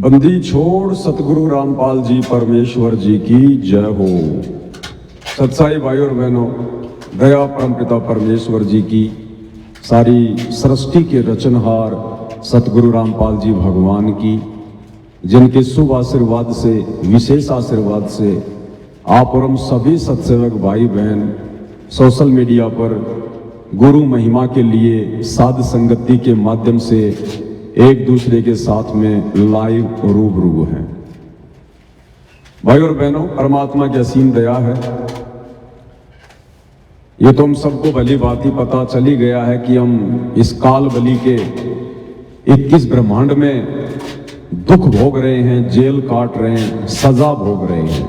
बंदी छोड़ सतगुरु रामपाल जी परमेश्वर जी की जय हो। सत्साई भाई और बहनों, दया परमपिता परमेश्वर जी की, सारी सृष्टि के रचनहार सतगुरु रामपाल जी भगवान की, जिनके शुभ आशीर्वाद से, विशेष आशीर्वाद से आप और हम सभी सत्सेवक भाई बहन सोशल मीडिया पर गुरु महिमा के लिए साध संगति के माध्यम से एक दूसरे के साथ में लाइव रूबरू हैं। भाई और बहनों, परमात्मा की असीम दया है। ये तो हम सबको भली भांति पता चली गया है कि हम इस काल बली के 21 ब्रह्मांड में दुख भोग रहे हैं, जेल काट रहे हैं, सजा भोग रहे हैं,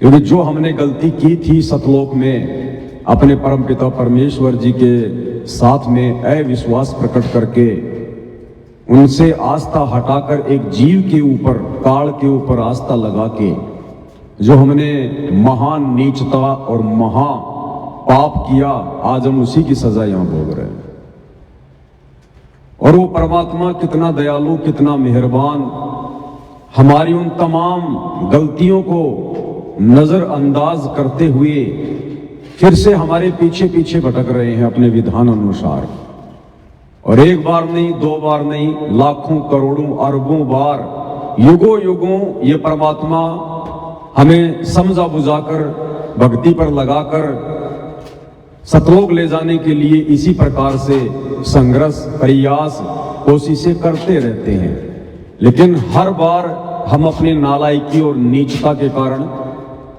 क्योंकि जो हमने गलती की थी सतलोक में अपने परमपिता परमेश्वर जी के साथ में अविश्वास प्रकट करके, उनसे आस्था हटाकर एक जीव के ऊपर, काल के ऊपर आस्था लगा के जो हमने महान नीचता और महा पाप किया, आज हम उसी की सजा यहां भोग रहे हैं। और वो परमात्मा कितना दयालु, कितना मेहरबान, हमारी उन तमाम गलतियों को नजरअंदाज करते हुए फिर से हमारे पीछे पीछे भटक रहे हैं अपने विधान अनुसार। और एक बार नहीं, दो बार नहीं, लाखों करोड़ों अरबों बार, युगों युगों ये परमात्मा हमें समझा बुझाकर, भक्ति पर लगाकर सतलोक ले जाने के लिए इसी प्रकार से संघर्ष, प्रयास, कोशिशें करते रहते हैं। लेकिन हर बार हम अपनी नालायकी और नीचता के कारण,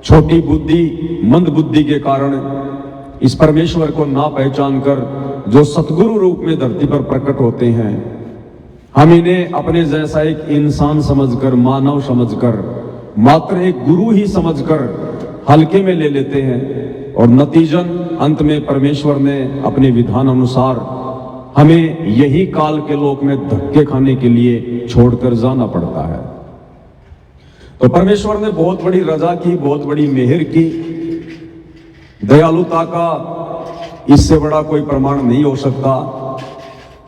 छोटी बुद्धि, मंद बुद्धि के कारण इस परमेश्वर को ना पहचान कर जो सतगुरु रूप में धरती पर प्रकट होते हैं, हम इन्हें अपने जैसा एक इंसान समझकर, मानव समझकर, मात्र एक गुरु ही समझकर हल्के में ले लेते हैं। और नतीजन अंत में परमेश्वर ने अपने विधान अनुसार हमें यही काल के लोक में धक्के खाने के लिए छोड़कर जाना पड़ता है। तो परमेश्वर ने बहुत बड़ी रजा की, बहुत बड़ी मेहर की। दयालुता का इससे बड़ा कोई प्रमाण नहीं हो सकता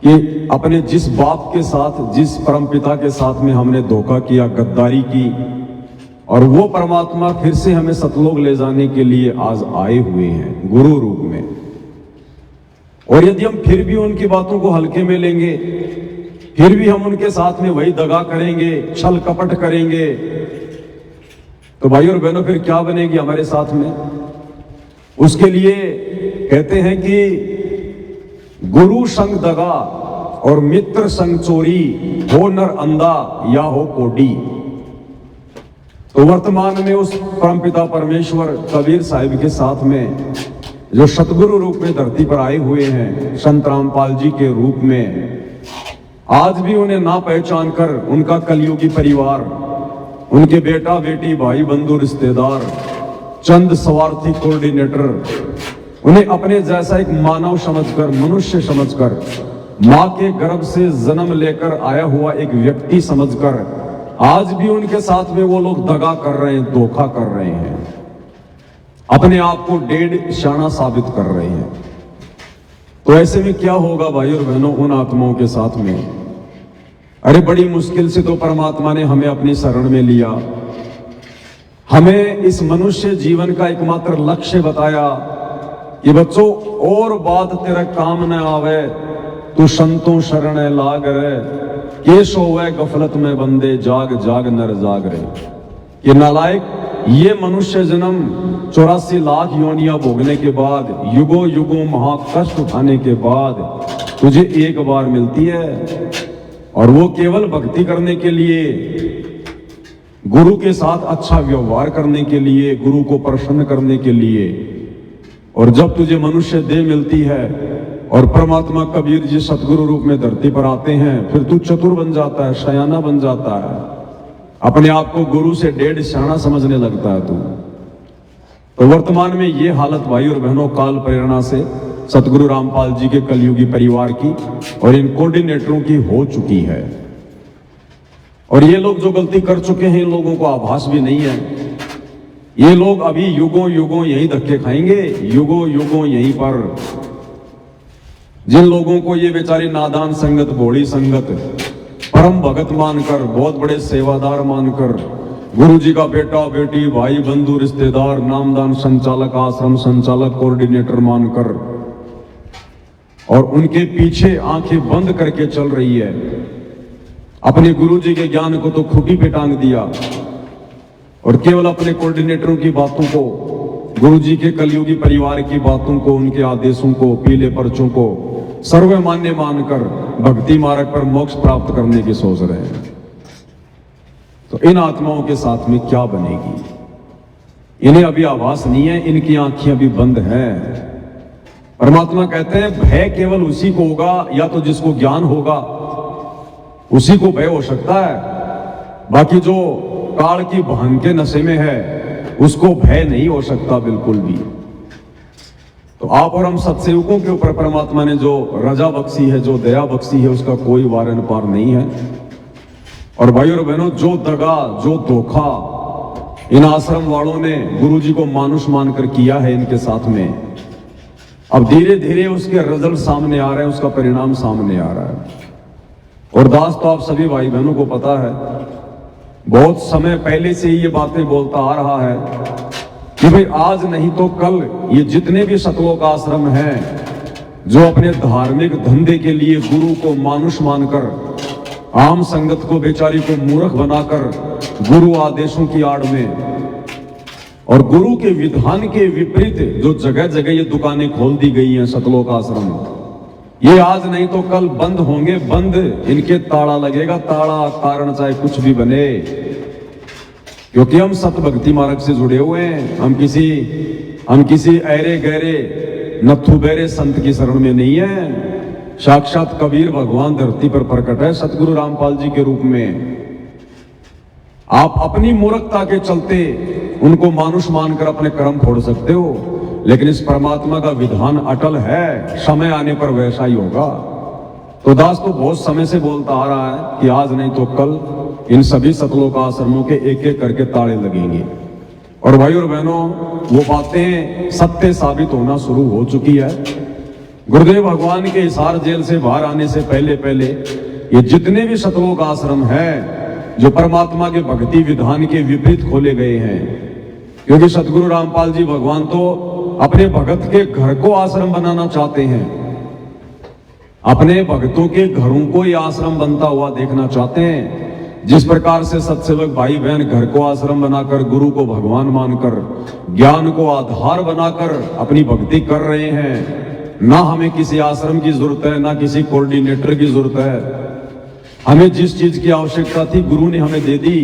कि अपने जिस बाप के साथ, जिस परमपिता के साथ में हमने धोखा किया, गद्दारी की, और वो परमात्मा फिर से हमें सतलोक ले जाने के लिए आज आए हुए हैं गुरु रूप में। और यदि हम फिर भी उनकी बातों को हल्के में लेंगे, फिर भी हम उनके साथ में वही दगा करेंगे, छल कपट करेंगे, तो भाई और बहनों फिर क्या बनेगी हमारे साथ में? उसके लिए कहते हैं कि गुरु संग दगा और मित्र संग चोरी, हो नर अंधा या हो कोडी। तो वर्तमान में उस परमपिता परमेश्वर कबीर साहिब के साथ में जो सतगुरु रूप में धरती पर आए हुए हैं, संत रामपाल जी के रूप में, आज भी उन्हें ना पहचान कर उनका कलयुगी परिवार, उनके बेटा बेटी, भाई बंधु, रिश्तेदार, चंद स्वार्थी कोऑर्डिनेटर उन्हें अपने जैसा एक मानव समझकर, मनुष्य समझकर, मां के गर्भ से जन्म लेकर आया हुआ एक व्यक्ति समझकर आज भी उनके साथ में वो लोग दगा कर रहे हैं, धोखा कर रहे हैं, अपने आप को डेढ़ शाना साबित कर रहे हैं। तो ऐसे में क्या होगा भाई और बहनों उन आत्माओं के साथ में? अरे बड़ी मुश्किल से तो परमात्मा ने हमें अपनी शरण में लिया, हमें इस मनुष्य जीवन का एकमात्र लक्ष्य बताया कि बच्चों, और बात तेरा काम न आवे, तू संतों शरण लाग रे, केश होवे गफलत में बंदे, जाग जाग नर जाग रे। ये नालायक, ये मनुष्य जन्म 84 लाख योनियां भोगने के बाद, युगों युगों महाकष्ट उठाने के बाद तुझे एक बार मिलती है, और वो केवल भक्ति करने के लिए, गुरु के साथ अच्छा व्यवहार करने के लिए, गुरु को प्रसन्न करने के लिए। और जब तुझे मनुष्य देह मिलती है और परमात्मा कबीर जी सतगुरु रूप में धरती पर आते हैं, फिर तू चतुर बन जाता है, शयाना बन जाता है, अपने आप को गुरु से डेढ़ शाना समझने लगता है तू। तो वर्तमान में ये हालत भाई और बहनों काल प्रेरणा से सतगुरु रामपाल जी के कलयुगी परिवार की और इन कोऑर्डिनेटरों की हो चुकी है। और ये लोग जो गलती कर चुके हैं, इन लोगों को आभास भी नहीं है। ये लोग अभी युगों युगों यही धक्के खाएंगे, युगों युगों यहीं पर। जिन लोगों को ये बेचारी नादान संगत, भोली संगत परम भगत मानकर, बहुत बड़े सेवादार मानकर, गुरु जी का बेटा बेटी भाई बंधु रिश्तेदार, नामदान संचालक, आश्रम संचालक, कोऑर्डिनेटर मानकर, और उनके पीछे आंखें बंद करके चल रही है। अपने गुरु जी के ज्ञान को तो खुटी पे टांग दिया और केवल अपने कोऑर्डिनेटरों की बातों को, गुरु जी के कलयुगी परिवार की बातों को, उनके आदेशों को, पीले पर्चों को सर्वमान्य मानकर भक्ति मार्ग पर मोक्ष प्राप्त करने की सोच रहे हैं। तो इन आत्माओं के साथ में क्या बनेगी? इन्हें अभी आभास नहीं है, इनकी आंखें अभी बंद हैं। परमात्मा कहते हैं भय केवल उसी को होगा, या तो जिसको ज्ञान होगा उसी को भय हो सकता है, बाकी जो काल की भांग के नशे में है उसको भय नहीं हो सकता बिल्कुल भी। तो आप और हम सत्सेवकों के ऊपर परमात्मा ने जो रजा बख्शी है, जो दया बख्शी है, उसका कोई वारन पार नहीं है। और भाई और बहनों, जो दगा, जो धोखा इन आश्रम वालों ने गुरु जी को मानुष मानकर किया है इनके साथ में, अब धीरे धीरे उसके रिजल्ट सामने आ रहे हैं, उसका परिणाम सामने आ रहा है। और दास तो आप सभी भाई बहनों को पता है, बहुत समय पहले से ही ये बातें बोलता आ रहा है कि भाई आज नहीं तो कल ये जितने भी सतलोक आश्रम हैं जो अपने धार्मिक धंधे के लिए गुरु को मानुष मानकर, आम संगत को बेचारी को मूर्ख बनाकर गुरु आदेशों की आड़ में और गुरु के विधान के विपरीत जो जगह जगह ये दुकानें खोल दी गई हैं सतलोक आश्रम, ये आज नहीं तो कल बंद होंगे। बंद इनके ताला लगेगा, ताला कारण चाहे कुछ भी बने, क्योंकि हम सत भक्ति मार्ग से जुड़े हुए हैं। हम किसी ऐरे गहरे नथु बेरे संत की शरण में नहीं है। साक्षात कबीर भगवान धरती पर प्रकट है सतगुरु रामपाल जी के रूप में। आप अपनी मूर्खता के चलते उनको मानुष मानकर अपने कर्म फोड़ सकते हो, लेकिन इस परमात्मा का विधान अटल है, समय आने पर वैसा ही होगा। तो दास तो बहुत समय से बोलता आ रहा है कि आज नहीं तो कल इन सभी सतलोक आश्रमों के एक एक करके ताले लगेंगे। और भाई और बहनों, वो बातें सत्य साबित होना शुरू हो चुकी है। गुरुदेव भगवान के हिसार जेल से बाहर आने से पहले पहले ये जितने भी सतलोक आश्रम हैं जो परमात्मा के भक्ति विधान के विपरीत खोले गए हैं, क्योंकि सतगुरु रामपाल जी भगवान तो अपने भगत के घर को आश्रम बनाना चाहते हैं, अपने भक्तों के घरों को ही आश्रम बनता हुआ देखना चाहते हैं। जिस प्रकार से सत्सेवक भाई बहन घर को आश्रम बनाकर, गुरु को भगवान मानकर, ज्ञान को आधार बनाकर अपनी भक्ति कर रहे हैं, ना हमें किसी आश्रम की जरूरत है, ना किसी कोऑर्डिनेटर की जरूरत है। हमें जिस चीज की आवश्यकता थी गुरु ने हमें दे दी,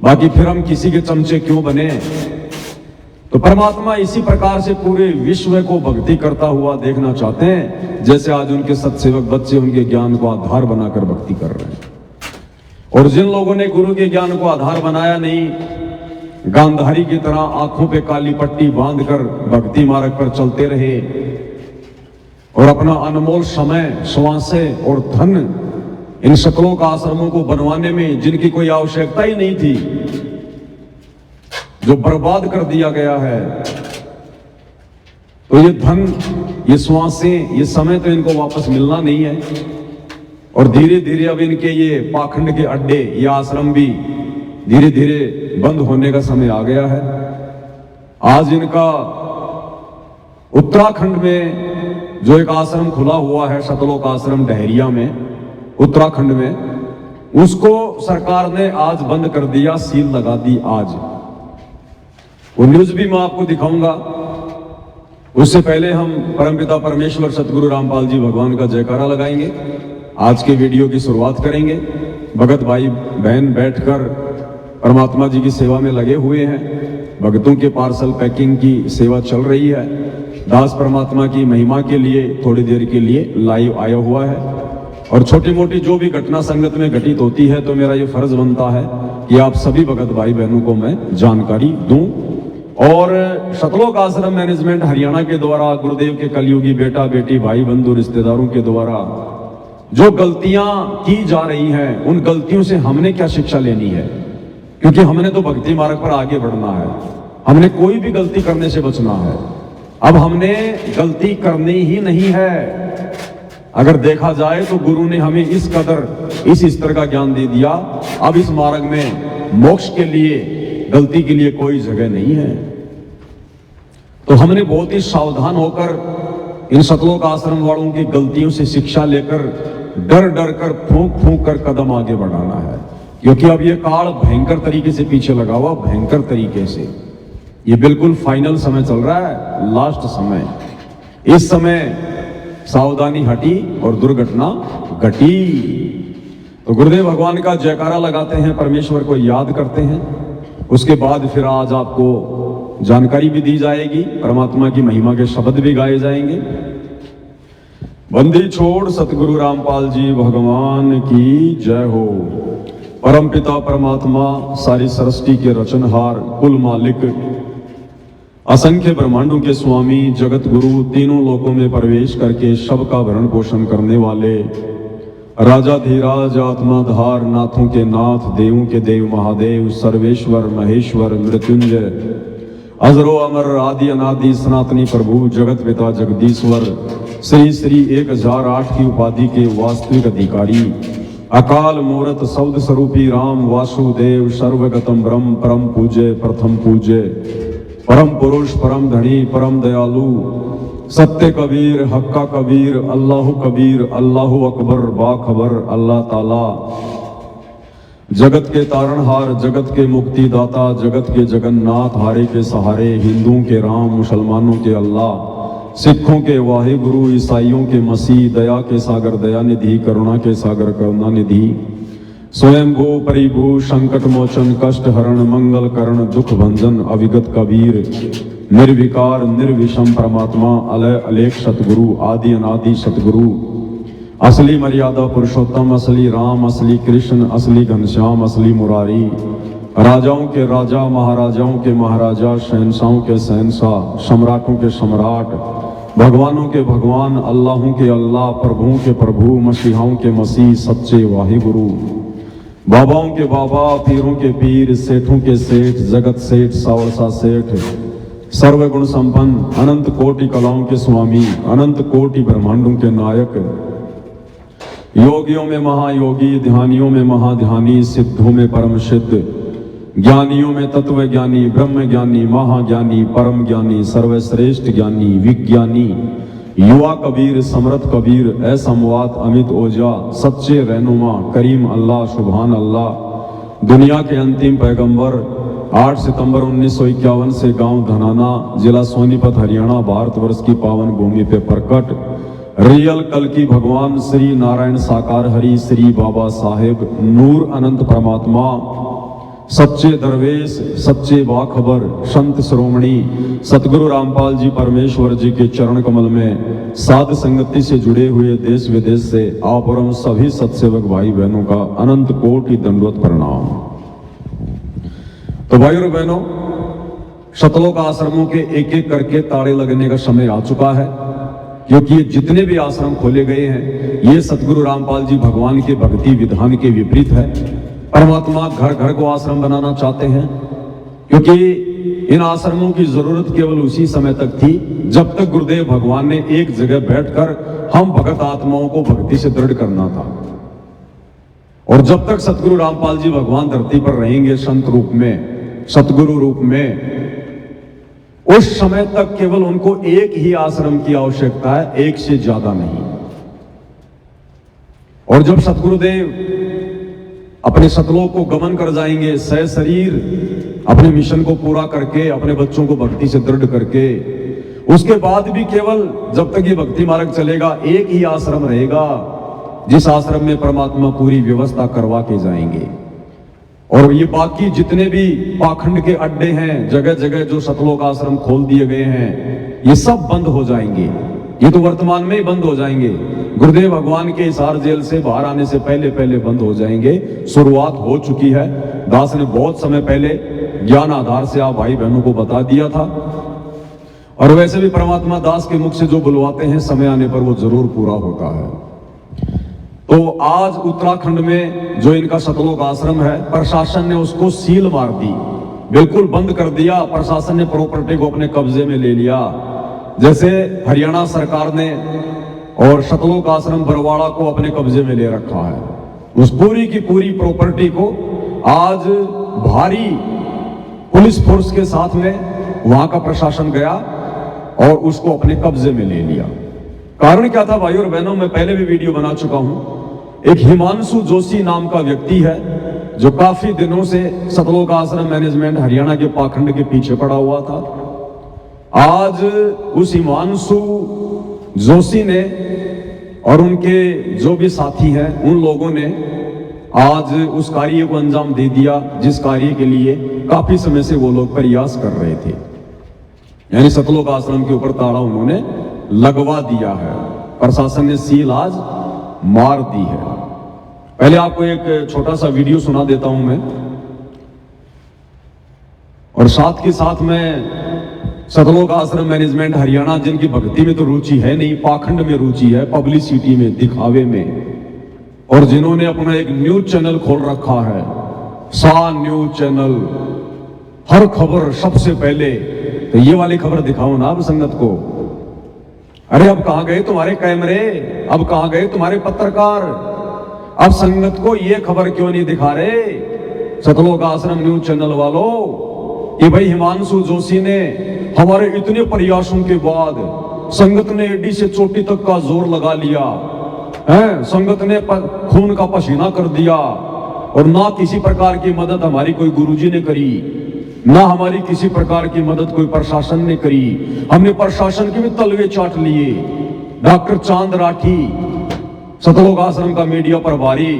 बाकी फिर हम किसी के चमचे क्यों बने। तो परमात्मा इसी प्रकार से पूरे विश्व को भक्ति करता हुआ देखना चाहते हैं, जैसे आज उनके सत्सेवक बच्चे उनके ज्ञान को आधार बनाकर भक्ति कर रहे हैं। और जिन लोगों ने गुरु के ज्ञान को आधार बनाया नहीं, गांधारी की तरह आंखों पे काली पट्टी बांधकर भक्ति मार्ग पर चलते रहे और अपना अनमोल समय, श्वासें और धन इन सतलोक आश्रमों को बनवाने में जिनकी कोई आवश्यकता ही नहीं थी, जो बर्बाद कर दिया गया है, तो ये धन, ये श्वासें, ये समय तो इनको वापस मिलना नहीं है। और धीरे धीरे अब इनके ये पाखंड के अड्डे, ये आश्रम भी धीरे धीरे बंद होने का समय आ गया है। आज इनका उत्तराखंड में जो एक आश्रम खुला हुआ है, सतलोक आश्रम डहरिया में, उत्तराखंड में, उसको सरकार ने आज बंद कर दिया, सील लगा दी आज। वो न्यूज भी मैं आपको दिखाऊंगा। उससे पहले हम परमपिता परमेश्वर सतगुरु रामपाल जी भगवान का जयकारा लगाएंगे, आज के वीडियो की शुरुआत करेंगे। भगत भाई बहन बैठकर परमात्मा जी की सेवा में लगे हुए हैं, भक्तों के पार्सल पैकिंग की सेवा चल रही है। दास परमात्मा की महिमा के लिए थोड़ी देर के लिए लाइव आया हुआ है। और छोटी मोटी जो भी घटना संगत में घटित होती है, तो मेरा ये फर्ज बनता है कि आप सभी भगत भाई बहनों को मैं जानकारी दूं। और सतलोक आश्रम मैनेजमेंट हरियाणा के द्वारा, गुरुदेव के कलयुगी बेटा बेटी भाई बंधु रिश्तेदारों के द्वारा जो गलतियां की जा रही हैं, उन गलतियों से हमने क्या शिक्षा लेनी है, क्योंकि हमने तो भक्ति मार्ग पर आगे बढ़ना है, हमने कोई भी गलती करने से बचना है। अब हमने गलती करनी ही नहीं है। अगर देखा जाए तो गुरु ने हमें इस कदर इस स्तर का ज्ञान दे दिया, अब इस मार्ग में मोक्ष के लिए, गलती के लिए कोई जगह नहीं है। तो हमने बहुत ही सावधान होकर इन सतलोक आश्रम वालों की गलतियों से शिक्षा लेकर डर डर कर फूंक फूंक कर कदम आगे बढ़ाना है, क्योंकि अब ये काल भयंकर तरीके से पीछे लगा हुआ, भयंकर तरीके से। ये बिल्कुल फाइनल समय चल रहा है, लास्ट समय। इस समय सावधानी हटी और दुर्घटना घटी। तो गुरुदेव भगवान का जयकारा लगाते हैं, परमेश्वर को याद करते हैं। उसके बाद फिर आज आपको जानकारी भी दी जाएगी, परमात्मा की महिमा के शब्द भी गाए जाएंगे। बंदी छोड़ सतगुरु रामपाल जी भगवान की जय हो। परमपिता परमात्मा, सारी सृष्टि के रचनहार, कुल मालिक, असंख्य ब्रह्मांडों के स्वामी, जगत गुरु, तीनों लोकों में प्रवेश करके सबका भरण पोषण करने वाले, राजाधिराज, आत्माधार, नाथों के नाथ, देवों के देव महादेव, सर्वेश्वर महेश्वर मृत्युंजय, अजरो अमर, आदि अनादि, सनातनी प्रभु, जगत पिता जगदीश्वर, श्री श्री 1008 की उपाधि के वास्तविक अधिकारी, अकाल मूरत शब्द स्वरूपी राम वासुदेव, सर्वगतम ब्रह्म, परम पूज्य, प्रथम पूज्य, परम पुरुष, परम धनी, परम दयालु, सत्य कबीर, हक्का कबीर, अल्लाह कबीर, अल्लाह अकबर, बाखबर, अल्लाह ताला, जगत के तारणहार, जगत के मुक्तिदाता, जगत के जगन्नाथ, हारे के सहारे, हिंदुओं के राम, मुसलमानों के अल्लाह, सिखों के वाहिगुरु, ईसाइयों के मसीह, दया के सागर दया निधि, करुणा के सागर करुणा निधि, स्वयं भू परिभू, संकट मोचन, कष्ट हरण, मंगल करण, दुख भंजन, अविगत कबीर, निर्विकार निर्विषम परमात्मा, अलय अलेख सतगुरु, आदि अनादि सतगुरु, असली मर्यादा पुरुषोत्तम, असली राम, असली कृष्ण, असली घनश्याम, असली मुरारी, राजाओं के राजा, महाराजाओं के महाराजा, शहंशाहों के शहंशाह, सम्राटों के सम्राट, भगवानों के भगवान, अल्लाहों के अल्लाह, प्रभुओं के प्रभु, मसीहाओं के मसीह, सच्चे वाहिगुरु, बाबाओं के बाबा, पीरों के पीर, सेठों के सेठ, जगत सेठ, सावरसा सेठ, सर्वगुण संपन्न, अनंत कोटि कलाओं के स्वामी, अनंत कोटि ब्रह्मांडों के नायक, योगियों में महायोगी, ध्यानियों में महाध्यानी, सिद्धों में परम सिद्ध, ज्ञानियों में तत्व ज्ञानी, ब्रह्म ज्ञानी, महाज्ञानी, परम ज्ञानी, सर्वश्रेष्ठ ज्ञानी, विज्ञानी, युवा कबीर, समर्थ कबीर, असमवात, अमित ओजा, सच्चे रहनुमा, करीम अल्लाह, सुभान अल्लाह, दुनिया के अंतिम पैगंबर, 8 सितंबर 1951 से गांव धनाना, जिला सोनीपत, हरियाणा, भारतवर्ष की पावन भूमि पे प्रकट रियल कल की भगवान श्री नारायण साकार हरि, श्री बाबा साहेब नूर अनंत परमात्मा, सच्चे दरवेश, सच्चे बाखबर, संत श्रोमणी सतगुरु रामपाल जी परमेश्वर जी के चरण कमल में साध संगति से जुड़े हुए देश विदेश से आप और हम सभी सत्सेवक भाई बहनों का अनंत कोटि दंडवत प्रणाम। तो भाई और बहनों, सतलोक आश्रमों के एक एक करके ताड़े लगने का समय आ चुका है, क्योंकि ये जितने भी आश्रम खोले गए हैं ये सतगुरु रामपाल जी भगवान के भक्ति विधान के विपरीत है। परमात्मा घर घर को आश्रम बनाना चाहते हैं, क्योंकि इन आश्रमों की जरूरत केवल उसी समय तक थी जब तक गुरुदेव भगवान ने एक जगह बैठकर हम भगत आत्माओं को भक्ति से दृढ़ करना था। और जब तक सतगुरु रामपाल जी भगवान धरती पर रहेंगे संत रूप में, सतगुरु रूप में, उस समय तक केवल उनको एक ही आश्रम की आवश्यकता है, एक से ज्यादा नहीं। और जब सतगुरुदेव अपने सतलोक को गमन कर जाएंगे, सह शरीर अपने मिशन को पूरा करके, अपने बच्चों को भक्ति से दृढ़ करके, उसके बाद भी केवल जब तक ये भक्ति मार्ग चलेगा एक ही आश्रम रहेगा, जिस आश्रम में परमात्मा पूरी व्यवस्था करवा के जाएंगे। और ये बाकी जितने भी पाखंड के अड्डे हैं, जगह जगह जो सतलोक आश्रम खोल दिए गए हैं, ये सब बंद हो जाएंगे। ये तो वर्तमान में ही बंद हो जाएंगे, गुरुदेव भगवान के हिसार जेल से बाहर आने से पहले पहले बंद हो जाएंगे। शुरुआत हो चुकी है, दास ने बहुत समय पहले ज्ञान आधार से आप भाई बहनों को बता दिया था। और वैसे भी परमात्मा दास के मुख से जो बुलवाते हैं समय आने पर वो जरूर पूरा होता है। तो आज उत्तराखंड में जो इनका सतलोक आश्रम है, प्रशासन ने उसको सील मार दी, बिल्कुल बंद कर दिया। प्रशासन ने प्रॉपर्टी को अपने कब्जे में ले लिया। जैसे हरियाणा सरकार ने और सतलोक आश्रम बरवाड़ा को अपने कब्जे में ले रखा है। उस पूरी की पूरी प्रॉपर्टी को आज भारी पुलिस फोर्स के साथ में वहां का प्रशासन गया और उसको अपने कब्जे में ले लिया। कारण क्या था भाइयों और बहनों, मैं पहले भी वीडियो बना चुका हूं। एक हिमांशु जोशी नाम का व्यक्ति है जो काफी दिनों से सतलोक आश्रम मैनेजमेंट हरियाणा के पाखंड के पीछे पड़ा हुआ था। आज उस हिमांशु जोशी ने और उनके जो भी साथी हैं उन लोगों ने आज उस कार्य को अंजाम दे दिया जिस कार्य के लिए काफी समय से वो लोग प्रयास कर रहे थे। यानी सतलोक आश्रम के ऊपर ताला उन्होंने लगवा दिया है। प्रशासन ने सील आज मार दी है। पहले आपको एक छोटा सा वीडियो सुना देता हूं मैं, और साथ के साथ में सतलोक आश्रम मैनेजमेंट हरियाणा जिनकी भक्ति में तो रुचि है नहीं, पाखंड में रुचि है, पब्लिसिटी में, दिखावे में, और जिन्होंने अपना एक न्यूज चैनल खोल रखा है, सा न्यूज चैनल, हर खबर सबसे पहले। तो ये वाली खबर दिखाओ ना अब संगत को। अरे अब कहां गए तुम्हारे कैमरे, अब कहां गए तुम्हारे पत्रकार? अब संगत को ये खबर क्यों नहीं दिखा रहे सतलोक आश्रम न्यूज चैनल वालों कि भाई हिमांशु जोशी ने हमारे इतने प्रयासों के बाद संगत ने एडी से चोटी तक का जोर लगा लिया है, संगत ने खून का पसीना कर दिया, और ना किसी प्रकार की मदद हमारी कोई गुरुजी ने करी, ना हमारी किसी प्रकार की मदद कोई प्रशासन ने करी। हमने प्रशासन के भी तलवे चाट लिए। डॉक्टर चांद राठी सतलोक आश्रम का मीडिया प्रभारी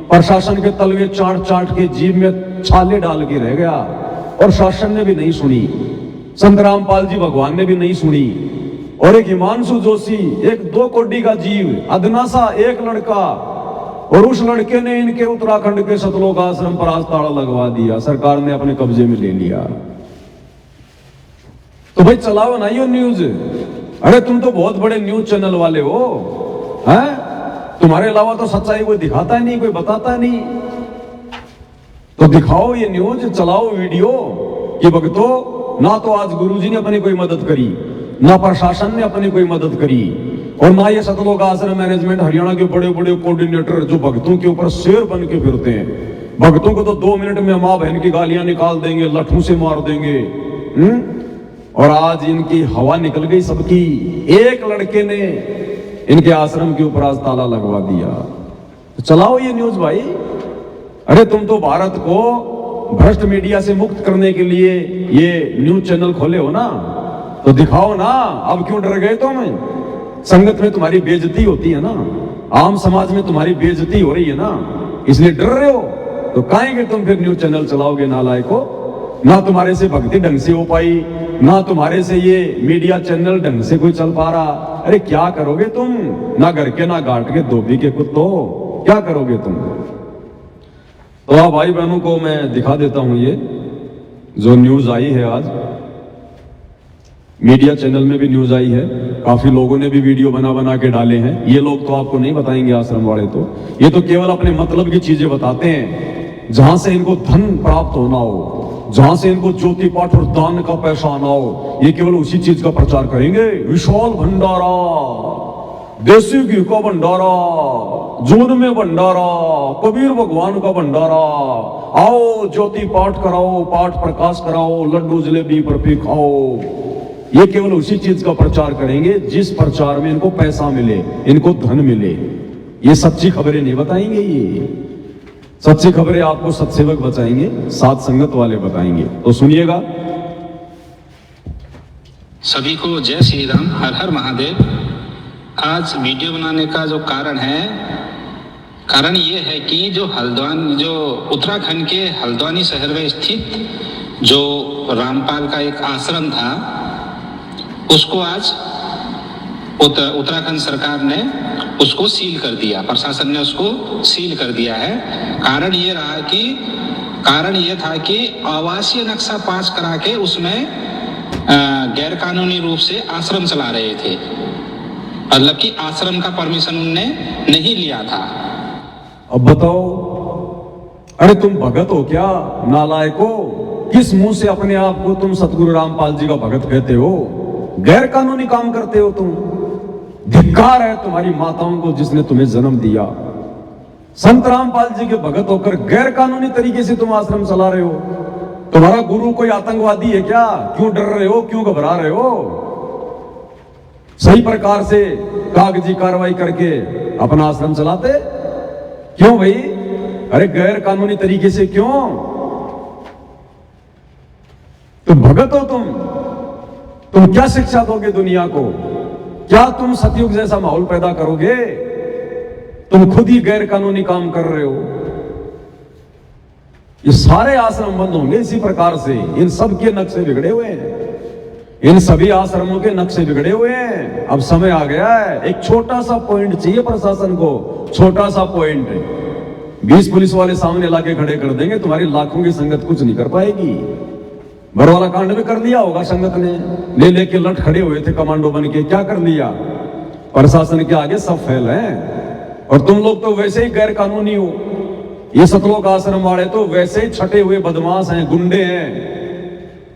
प्रशासन के तलवे चाट चाट के जीभ में छाले डाल के रह गया, और शासन ने भी नहीं सुनी, संत रामपाल जी भगवान ने भी नहीं सुनी। और एक हिमांशु जोशी, एक 2 कोड़ी का जीव, अदना सा एक लड़का, और उस लड़के ने इनके उत्तराखंड के सतलोक आश्रम पर आज ताला लगवा दिया। सरकार ने अपने कब्जे में ले लिया। तो भाई चलाओ ना ये न्यूज। अरे तुम तो बहुत बड़े न्यूज चैनल वाले हो, हैं? तुम्हारे अलावा तो सच्चाई कोई दिखाता नहीं, कोई बताता नहीं। तो दिखाओ ये न्यूज, चलाओ वीडियो कि भक्तों, ना तो आज गुरुजी ने अपनी कोई मदद करी, ना प्रशासन ने अपनी कोई मदद करी, और ना ये सतलोक आश्रम मैनेजमेंट हरियाणा के बड़े बड़े कोऑर्डिनेटर जो भक्तों के ऊपर शेर बन के फिरते हैं। भक्तों को तो 2 मिनट में मां बहन की गालियां निकाल देंगे, लठों से मार देंगे। और आज इनकी हवा निकल गई सबकी। एक लड़के ने इनके आश्रम के ऊपर आज ताला लगवा दिया। तो चलाओ ये न्यूज भाई। अरे तुम तो भारत को भ्रष्ट मीडिया से मुक्त करने के लिए ये न्यूज चैनल खोले हो ना, तो दिखाओ ना। अब क्यों डर गए तुम? संगत में तुम्हारी बेइज्जती होती है ना, आम समाज में तुम्हारी बेइज्जती हो रही है ना, इसलिए डर रहे हो। तो काहे कि तुम फिर न्यूज चैनल चलाओगे नालायको? ना तुम्हारे से भक्ति ढंग से हो पाई, ना तुम्हारे से ये मीडिया चैनल ढंग से कोई चल पा रहा। अरे क्या करोगे तुम? ना घर के ना घाट के धोबी के कुत्तों, क्या करोगे तुम? तो आप भाई बहनों को मैं दिखा देता हूं ये जो न्यूज आई है आज, मीडिया चैनल में भी न्यूज आई है, काफी लोगों ने भी वीडियो बना बना के डाले हैं। ये लोग तो आपको नहीं बताएंगे आश्रम वाले, तो ये तो केवल अपने मतलब की चीजें बताते हैं, जहां से इनको धन प्राप्त होना हो, जहां से इनको ज्योति पाठ और दान का पैसा आना हो, ये केवल उसी चीज का प्रचार करेंगे। विशाल भंडारा, देसी घी का भंडारा, जून में भंडारा, कबीर भगवान का भंडारा, आओ ज्योति पाठ कराओ, पाठ प्रकाश कराओ, लड्डू जलेबी बर्फी खाओ। ये केवल उसी चीज का प्रचार करेंगे जिस प्रचार में इनको पैसा मिले, इनको धन मिले। ये सच्ची खबरें नहीं बताएंगे। ये सच्ची खबरें आपको सत्सेवक बताएंगे, साथ संगत वाले बताएंगे। तो सुनिएगा। सभी को जय श्री राम, हर हर महादेव। आज वीडियो बनाने का जो कारण ये है कि जो उत्तराखंड के हल्द्वानी शहर में स्थित जो रामपाल का एक आश्रम था, उसको आज उत्तराखंड सरकार ने उसको सील कर दिया, प्रशासन ने उसको सील कर दिया है। कारण ये था कि आवासीय नक्शा पास करा के उसमें गैर कानूनी रूप से आश्रम चला रहे थे, मतलब कि आश्रम का परमिशन उनने नहीं लिया था। अब बताओ, अरे तुम भगत हो क्या नालायको? किस मुंह से अपने आप को तुम सतगुरु रामपाल जी का भगत कहते हो? गैर कानूनी काम करते हो तुम। धिक्कार है तुम्हारी माताओं को जिसने तुम्हें जन्म दिया। संत रामपाल जी के भगत होकर गैर कानूनी तरीके से तुम आश्रम चला रहे हो। तुम्हारा गुरु कोई आतंकवादी है क्या? क्यों डर रहे हो, क्यों घबरा रहे हो? सही प्रकार से कागजी कार्रवाई करके अपना आश्रम चलाते क्यों भाई? अरे गैर कानूनी तरीके से क्यों? तुम भगत हो, तुम क्या शिक्षा दोगे दुनिया को? क्या तुम सतयुग जैसा माहौल पैदा करोगे? तुम खुद ही गैर कानूनी काम कर रहे हो। ये सारे आश्रम बंद होंगे इसी प्रकार से। इन सब के नक्शे बिगड़े हुए हैं, इन सभी आश्रमों के नक्शे बिगड़े हुए हैं। अब समय आ गया है, एक छोटा सा पॉइंट चाहिए प्रशासन को, छोटा सा पॉइंट। 20 पुलिस वाले सामने लाके खड़े कर देंगे, तुम्हारी लाखों की संगत कुछ नहीं कर पाएगी। बरवाला कांड में कर लिया होगा संगत ने, ले लेके लट खड़े हुए थे कमांडो बन के, क्या कर लिया? प्रशासन के आगे सब फेल है। और तुम लोग तो वैसे ही गैर कानूनी हो। ये सतलोक आश्रम वाले तो वैसे ही छटे हुए बदमाश हैं, गुंडे हैं।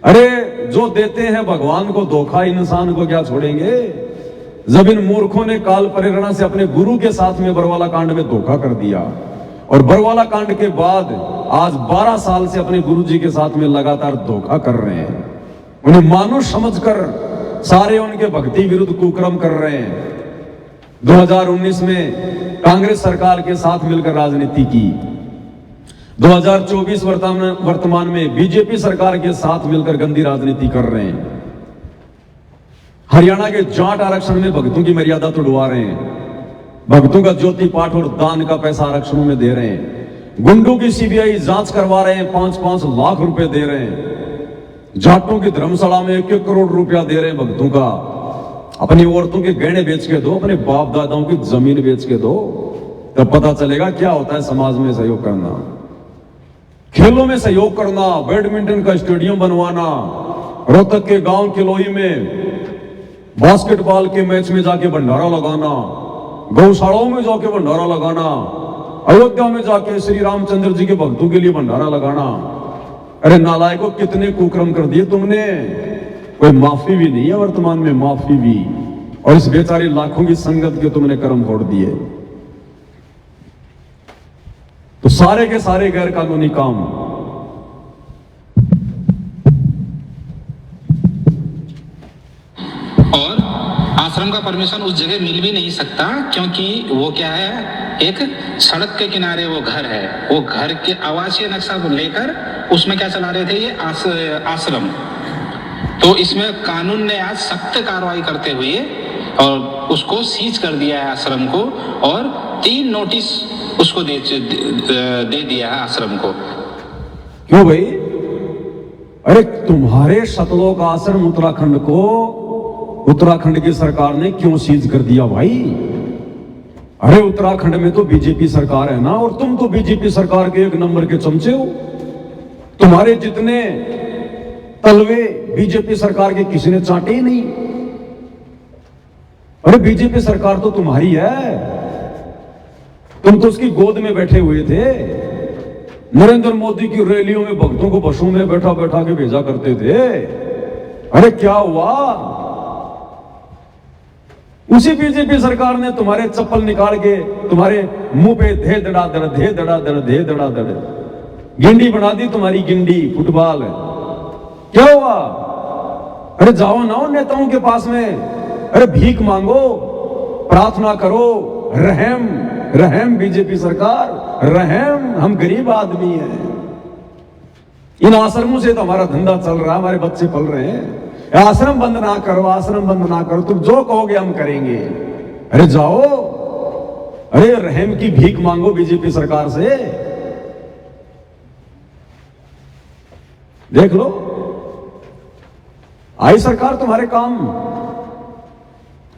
अरे जो देते हैं भगवान को धोखा, इंसान को क्या छोड़ेंगे? जब इन मूर्खों ने काल प्रेरणा से अपने गुरु के साथ में बरवाला कांड में धोखा कर दिया, और बरवाला कांड के बाद आज 12 साल से अपने गुरु जी के साथ में लगातार धोखा कर रहे हैं। उन्हें मानुष समझकर सारे उनके भक्ति विरुद्ध कुकर्म कर रहे हैं। 2019 में कांग्रेस सरकार के साथ मिलकर राजनीति की, 2024 वर्तमान में बीजेपी सरकार के साथ मिलकर गंदी राजनीति कर रहे हैं। हरियाणा के जाट आरक्षण में भक्तों की मर्यादा तोड़वा रहे हैं, भक्तों का ज्योति पाठ और दान का पैसा आरक्षणों में दे रहे हैं। गुंडों की सीबीआई जांच करवा रहे हैं, 5-5 लाख रुपए दे रहे हैं। जाटों की धर्मशाला में 1-1 करोड़ रुपया दे रहे हैं भक्तों का। अपनी औरतों के गहने बेच के दो, अपने बाप दादाओं की जमीन बेच के दो, तब पता चलेगा क्या होता है समाज में सहयोग करना, खेलों में सहयोग करना, बैडमिंटन का स्टेडियम बनवाना, रोहतक के गांव किलोई में बास्केटबॉल के मैच में जाके भंडारा लगाना, गौशालाओं में जाके भंडारा लगाना, अयोध्या में जाके श्री रामचंद्र जी के भक्तों के लिए भंडारा लगाना। अरे नालायकों, कितने कुकर्म कर दिए तुमने। कोई माफी भी नहीं है वर्तमान में, माफी भी। और इस बेचारी लाखों की संगत के तुमने कर्म फोड़ दिए। तो सारे के सारे गैर कानूनी काम। और आश्रम का परमिशन उस जगह मिल भी नहीं सकता, क्योंकि वो क्या है, एक सड़क के किनारे वो घर है। वो घर के आवासीय नक्शा को लेकर उसमें क्या चला रहे थे, ये आश्रम। तो इसमें कानून ने आज सख्त कार्रवाई करते हुए और उसको सीज कर दिया है आश्रम को, और 3 नोटिस उसको दे दिया है आश्रम को। क्यों भाई? अरे तुम्हारे सतलोक आश्रम उत्तराखंड को उत्तराखंड की सरकार ने क्यों सीज कर दिया भाई? अरे उत्तराखंड में तो बीजेपी सरकार है ना, और तुम तो बीजेपी सरकार के 1 नंबर के चमचे हो। तुम्हारे जितने तलवे बीजेपी सरकार के किसी ने चाटे ही नहीं। अरे बीजेपी सरकार तो तुम्हारी है, तुम तो उसकी गोद में बैठे हुए थे। नरेंद्र मोदी की रैलियों में भक्तों को बसों में बैठा बैठा के भेजा करते थे। अरे क्या हुआ? उसी बीजेपी सरकार ने तुम्हारे चप्पल निकाल के तुम्हारे मुंह पे धे धड़ा धड़ धे धड़ा धड़ धे धड़ा धड़ गिंडी बना दी, तुम्हारी गिंडी फुटबॉल। क्या हुआ? अरे जाओ ना उन नेताओं के पास में, अरे भीख मांगो, प्रार्थना करो, रहम रहम बीजेपी सरकार, रहम। हम गरीब आदमी हैं, इन आश्रमों से तो हमारा धंधा चल रहा है, हमारे बच्चे पल रहे हैं। आश्रम बंद ना करो, आश्रम बंद ना करो, तुम जो कहोगे हम करेंगे। अरे जाओ, अरे रहम की भीख मांगो बीजेपी सरकार से। देख लो, आई सरकार तुम्हारे काम।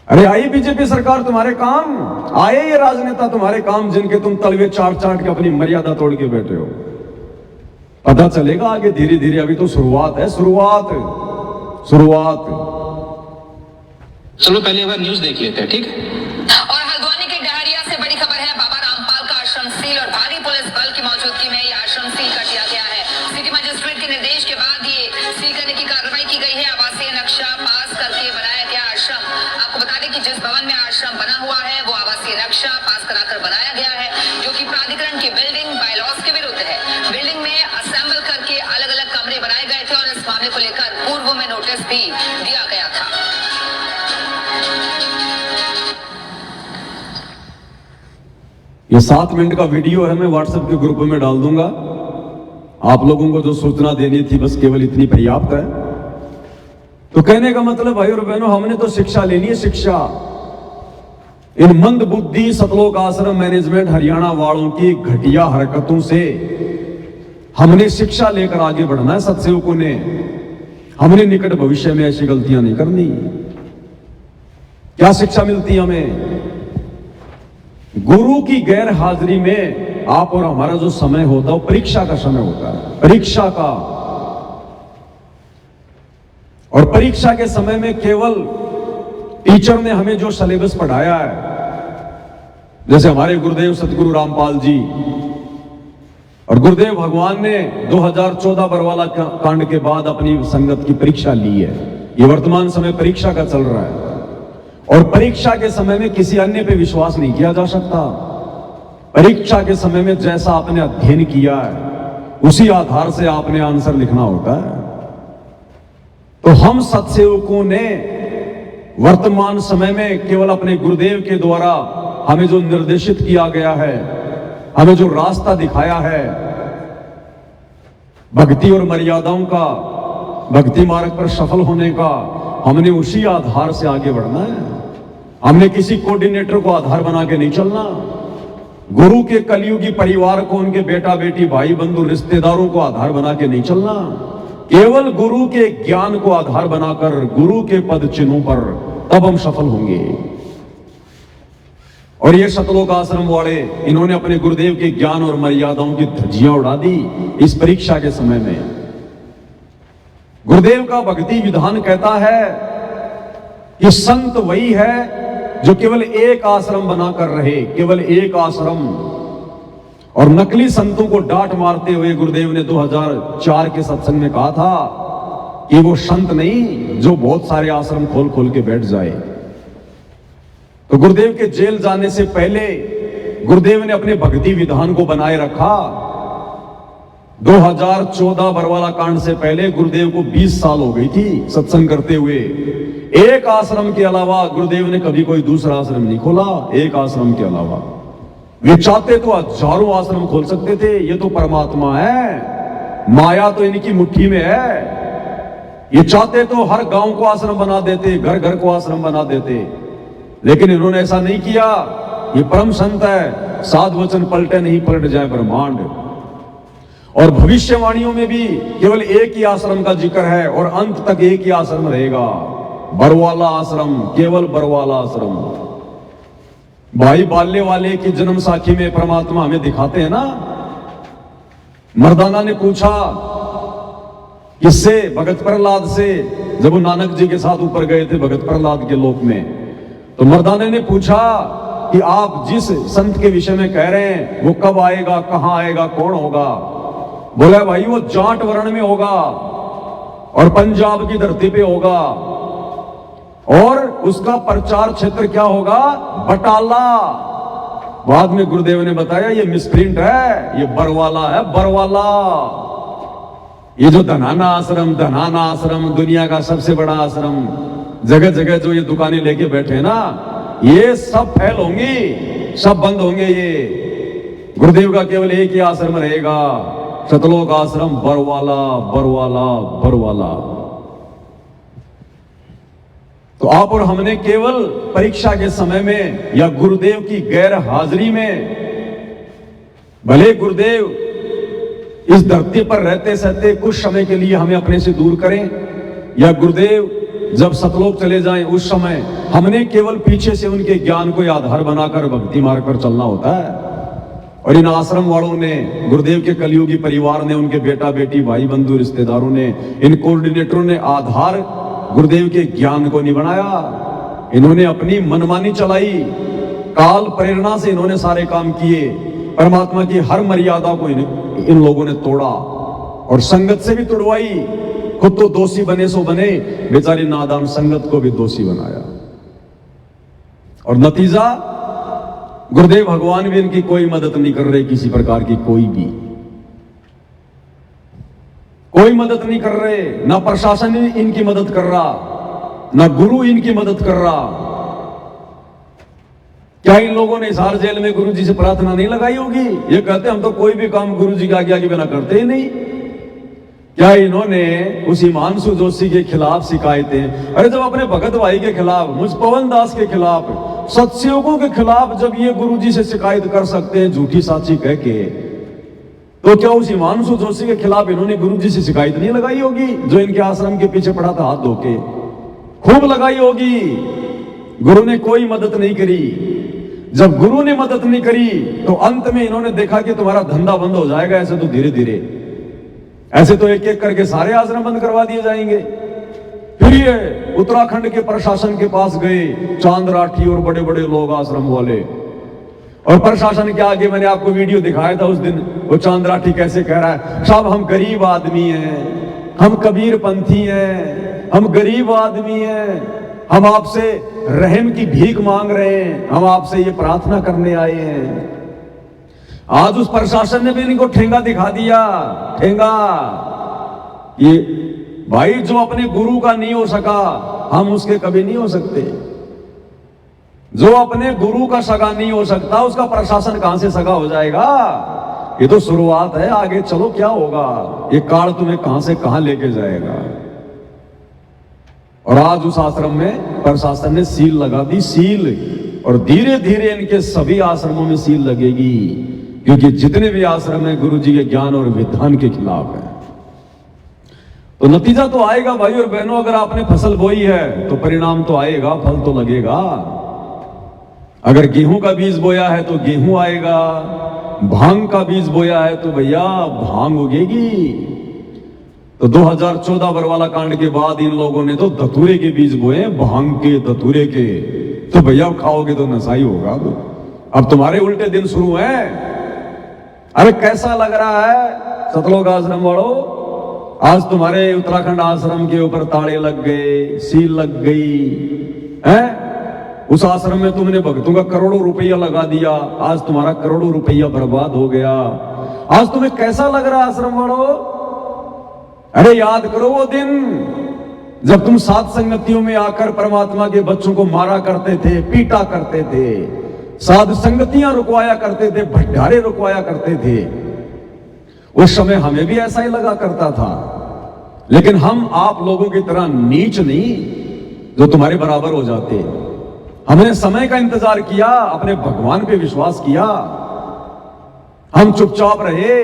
अरे आई बीजेपी सरकार तुम्हारे काम, आए ये राजनेता तुम्हारे काम, जिनके तुम तलवे चाट चाट के अपनी मर्यादा तोड़ के बैठे हो। पता चलेगा आगे धीरे धीरे, अभी तो शुरुआत है, शुरुआत। चलो पहले एक बार न्यूज देख लेते हैं, ठीक है? और हल्द्वानी के डहरिया से बड़ी खबर है, बाबा रामपाल का आश्रम सील और भारी पुलिस बल की मौजूदगी में यह आश्रम सील कर दिया गया है। सिटी मजिस्ट्रेट के निर्देश के बाद ये सील करने की कार्रवाई की गई है। आवासीय नक्शा पास करके बनाया गया आश्रम। आपको बता दें कि जिस भवन में आश्रम पास कराकर बनाया गया है, जो कि प्राधिकरण की बिल्डिंग बायलॉज के विरुद्ध है। बिल्डिंग में असेंबल करके अलग अलग कमरे बनाए गए थे और इस मामले को लेकर पूर्व में नोटिस भी दिया गया था। ये 7 मिनट का वीडियो है, मैं व्हाट्सएप के ग्रुप में डाल दूंगा। आप लोगों को जो सूचना देनी थी बस केवल इतनी पर्याप्त है। तो कहने का मतलब भाई और बहनों, हमने तो शिक्षा लेनी है, शिक्षा। इन मंद बुद्धि सतलोक आश्रम मैनेजमेंट हरियाणा वालों की घटिया हरकतों से हमने शिक्षा लेकर आगे बढ़ना है। सत्सेवकों ने, हमने निकट भविष्य में ऐसी गलतियां नहीं करनी। क्या शिक्षा मिलती है हमें? गुरु की गैर हाजिरी में आप और हमारा जो समय होता है वो परीक्षा का समय होता है, परीक्षा का। और परीक्षा के समय में केवल टीचर ने हमें जो सिलेबस पढ़ाया है, जैसे हमारे गुरुदेव सतगुरु रामपाल जी और गुरुदेव भगवान ने 2014 बरवाला कांड के बाद अपनी संगत की परीक्षा ली है। ये वर्तमान समय परीक्षा का चल रहा है और परीक्षा के समय में किसी अन्य पे विश्वास नहीं किया जा सकता। परीक्षा के समय में जैसा आपने अध्ययन किया है उसी आधार से आपने आंसर लिखना होता है। तो हम सत्सेवकों ने वर्तमान समय में केवल अपने गुरुदेव के द्वारा हमें जो निर्देशित किया गया है, हमें जो रास्ता दिखाया है भक्ति और मर्यादाओं का, भक्ति मार्ग पर सफल होने का, हमने उसी आधार से आगे बढ़ना है। हमने किसी कोऑर्डिनेटर को आधार बना के नहीं चलना। गुरु के कलयुगी परिवार को, उनके बेटा बेटी भाई बंधु रिश्तेदारों को आधार बना के नहीं चलना। केवल गुरु के ज्ञान को आधार बनाकर गुरु के पद चिन्हों पर तब हम सफल होंगे। और ये सतलोक आश्रम वाले, इन्होंने अपने गुरुदेव के ज्ञान और मर्यादाओं की धज्जियां उड़ा दी इस परीक्षा के समय में। गुरुदेव का भक्ति विधान कहता है कि संत वही है जो केवल एक आश्रम बनाकर रहे, केवल एक आश्रम। और नकली संतों को डांट मारते हुए गुरुदेव ने 2004 के सत्संग में कहा था कि वो संत नहीं जो बहुत सारे आश्रम खोल खोल के बैठ जाए। तो गुरुदेव के जेल जाने से पहले गुरुदेव ने अपने भक्ति विधान को बनाए रखा। 2014 बरवाला कांड से पहले गुरुदेव को 20 साल हो गई थी सत्संग करते हुए। एक आश्रम के अलावा गुरुदेव ने कभी कोई दूसरा आश्रम नहीं खोला, एक आश्रम के अलावा। वे चाहते तो हजारों आश्रम खोल सकते थे। ये तो परमात्मा है, माया तो इनकी मुट्ठी में है। ये चाहते तो हर गांव को आश्रम बना देते, घर घर को आश्रम बना देते, लेकिन इन्होंने ऐसा नहीं किया। ये परम संत है, साध वचन पलटे नहीं पलट जाए ब्रह्मांड। और भविष्यवाणियों में भी केवल एक ही आश्रम का जिक्र है और अंत तक एक ही आश्रम रहेगा, बरवाला आश्रम, केवल बरवाला आश्रम। भाई बाल्य वाले की जन्म साखी में परमात्मा हमें दिखाते हैं ना। मर्दाना ने पूछा किससे? भगत प्रहलाद से। जब वो नानक जी के साथ ऊपर गए थे भगत प्रहलाद के लोक में, तो मर्दाने ने पूछा कि आप जिस संत के विषय में कह रहे हैं वो कब आएगा, कहां आएगा, कौन होगा? बोला भाई वो जाट वर्ण में होगा और पंजाब की धरती पे होगा और उसका प्रचार क्षेत्र क्या होगा? बटाला। बाद में गुरुदेव ने बताया ये मिसप्रिंट है, ये बरवाला है, बरवाला। ये जो धनाना आश्रम दुनिया का सबसे बड़ा आश्रम, जगह जगह जो ये दुकानें लेके बैठे ना, ये सब फेल होंगी, सब बंद होंगे। ये गुरुदेव का केवल एक ही आश्रम रहेगा, सतलोक आश्रम, बरवाला बरवाला बरवाला। तो आप और हमने केवल परीक्षा के समय में या गुरुदेव की गैर हाजिरी में, भले गुरुदेव इस धरती पर रहते सहते कुछ समय के लिए हमें अपने से दूर करें, या गुरुदेव जब सतलोक चले जाएं उस समय हमने केवल पीछे से उनके ज्ञान को आधार बनाकर भक्ति मार्ग पर चलना होता है। और इन आश्रम वालों ने, गुरुदेव के कलयुगी परिवार ने, उनके बेटा बेटी भाई बंधु रिश्तेदारों ने, इन कोऑर्डिनेटरों ने आधार गुरुदेव के ज्ञान को नहीं बनाया। इन्होंने अपनी मनमानी चलाई, काल प्रेरणा से इन्होंने सारे काम किए। परमात्मा की हर मर्यादा को इन लोगों ने तोड़ा और संगत से भी तुड़वाई। खुद तो दोषी बने सो बने, बेचारी नादान संगत को भी दोषी बनाया। और नतीजा गुरुदेव भगवान भी इनकी कोई मदद नहीं कर रहे, किसी प्रकार की कोई मदद नहीं कर रहे। ना प्रशासन इनकी मदद कर रहा, ना गुरु इनकी मदद कर रहा। क्या इन लोगों ने हिसार जेल में गुरु जी से प्रार्थना नहीं लगाई होगी? ये कहते हम तो कोई भी काम गुरु जी की आज्ञा के बिना करते ही नहीं। क्या इन्होंने उस हिमांशु जोशी के खिलाफ शिकायतें, अरे जब अपने भगत भाई के खिलाफ, मुझ पवन दास के खिलाफ, सत्सयोगों के खिलाफ जब ये गुरु जी से शिकायत कर सकते हैं झूठी साची कह के, तो क्या उस हिमांशु जोशी के खिलाफ इन्होंने गुरु जी से शिकायत नहीं लगाई होगी? जो इनके आश्रम के पीछे पड़ा था हाथ धो के, खूब लगाई होगी। गुरु ने कोई मदद नहीं करी। जब गुरु ने मदद नहीं करी तो अंत में इन्होंने देखा कि तुम्हारा धंधा बंद हो जाएगा, ऐसे तो धीरे धीरे, ऐसे तो एक एक करके सारे आश्रम बंद करवा दिए जाएंगे। फिर ये उत्तराखंड के प्रशासन के पास गए, चांद राठी और बड़े बड़े लोग आश्रम वाले, और प्रशासन के आगे मैंने आपको वीडियो दिखाया था उस दिन, वो चांद राठी कैसे कह रहा है, साहब हम गरीब आदमी हैं, हम कबीर पंथी हैं, हम गरीब आदमी हैं, हम आपसे रहम की भीख मांग रहे हैं, हम आपसे ये प्रार्थना करने आए हैं। आज उस प्रशासन ने भी इनको ठेंगा दिखा दिया, ठेंगा। ये भाई जो अपने गुरु का नहीं हो सका, हम उसके कभी नहीं हो सकते। जो अपने गुरु का सगा नहीं हो सकता, उसका प्रशासन कहां से सगा हो जाएगा? ये तो शुरुआत है, आगे चलो क्या होगा। ये काल तुम्हें कहां से कहां लेके जाएगा। और आज उस आश्रम में प्रशासन ने सील लगा दी, सील, और धीरे धीरे इनके सभी आश्रमों में सील लगेगी, क्योंकि जितने भी आश्रम है गुरु जी के ज्ञान और विधान के खिलाफ है। तो नतीजा तो आएगा भाई और बहनों, अगर आपने फसल बोई है तो परिणाम तो आएगा, फल तो लगेगा। अगर गेहूं का बीज बोया है तो गेहूं आएगा, भांग का बीज बोया है तो भैया भांग उगेगी। तो 2014 बरवाला कांड के बाद इन लोगों ने तो धतूरे के बीज बोए, भांग के, धतूरे के, तो भैया खाओगे तो नशा ही होगा। अब तुम्हारे उल्टे दिन शुरू हैं। अरे कैसा लग रहा है सतलोक आश्रम वालों, आज तुम्हारे उत्तराखंड आश्रम के ऊपर ताले लग गए, सील लग गई है। उस आश्रम में तुमने भक्तों का करोड़ों रुपया लगा दिया, आज तुम्हारा करोड़ों रुपया बर्बाद हो गया। आज तुम्हें कैसा लग रहा है आश्रम वालों? अरे याद करो वो दिन जब तुम सात संगतियों में आकर परमात्मा के बच्चों को मारा करते थे, पीटा करते थे, साध संगतियां रुकवाया करते थे, भंडारे रुकवाया करते थे। उस समय हमें भी ऐसा ही लगा करता था, लेकिन हम आप लोगों की तरह नीच नहीं जो तुम्हारे बराबर हो जाते। हमने समय का इंतजार किया, अपने भगवान पे विश्वास किया, हम चुपचाप रहे।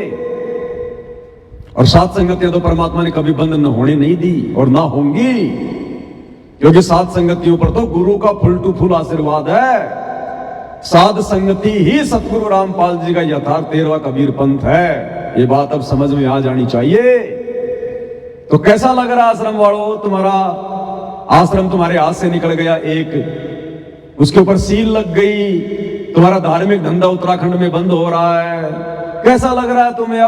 और सात संगतियां तो परमात्मा ने कभी बंद न होने नहीं दी और ना होंगी, क्योंकि सात संगतियों पर तो गुरु का फुल टू फुल आशीर्वाद है। साध संगति ही सतगुरु रामपाल जी का यथार्थ 13वां कबीर पंथ है। ये बात अब समझ में आ जानी चाहिए। तो कैसा लग रहा आश्रम वालों? तुम्हारा आश्रम तुम्हारे हाथ से निकल गया एक, उसके ऊपर सील लग गई, तुम्हारा धार्मिक धंधा उत्तराखंड में बंद हो रहा है। कैसा लग रहा है तुम्हें?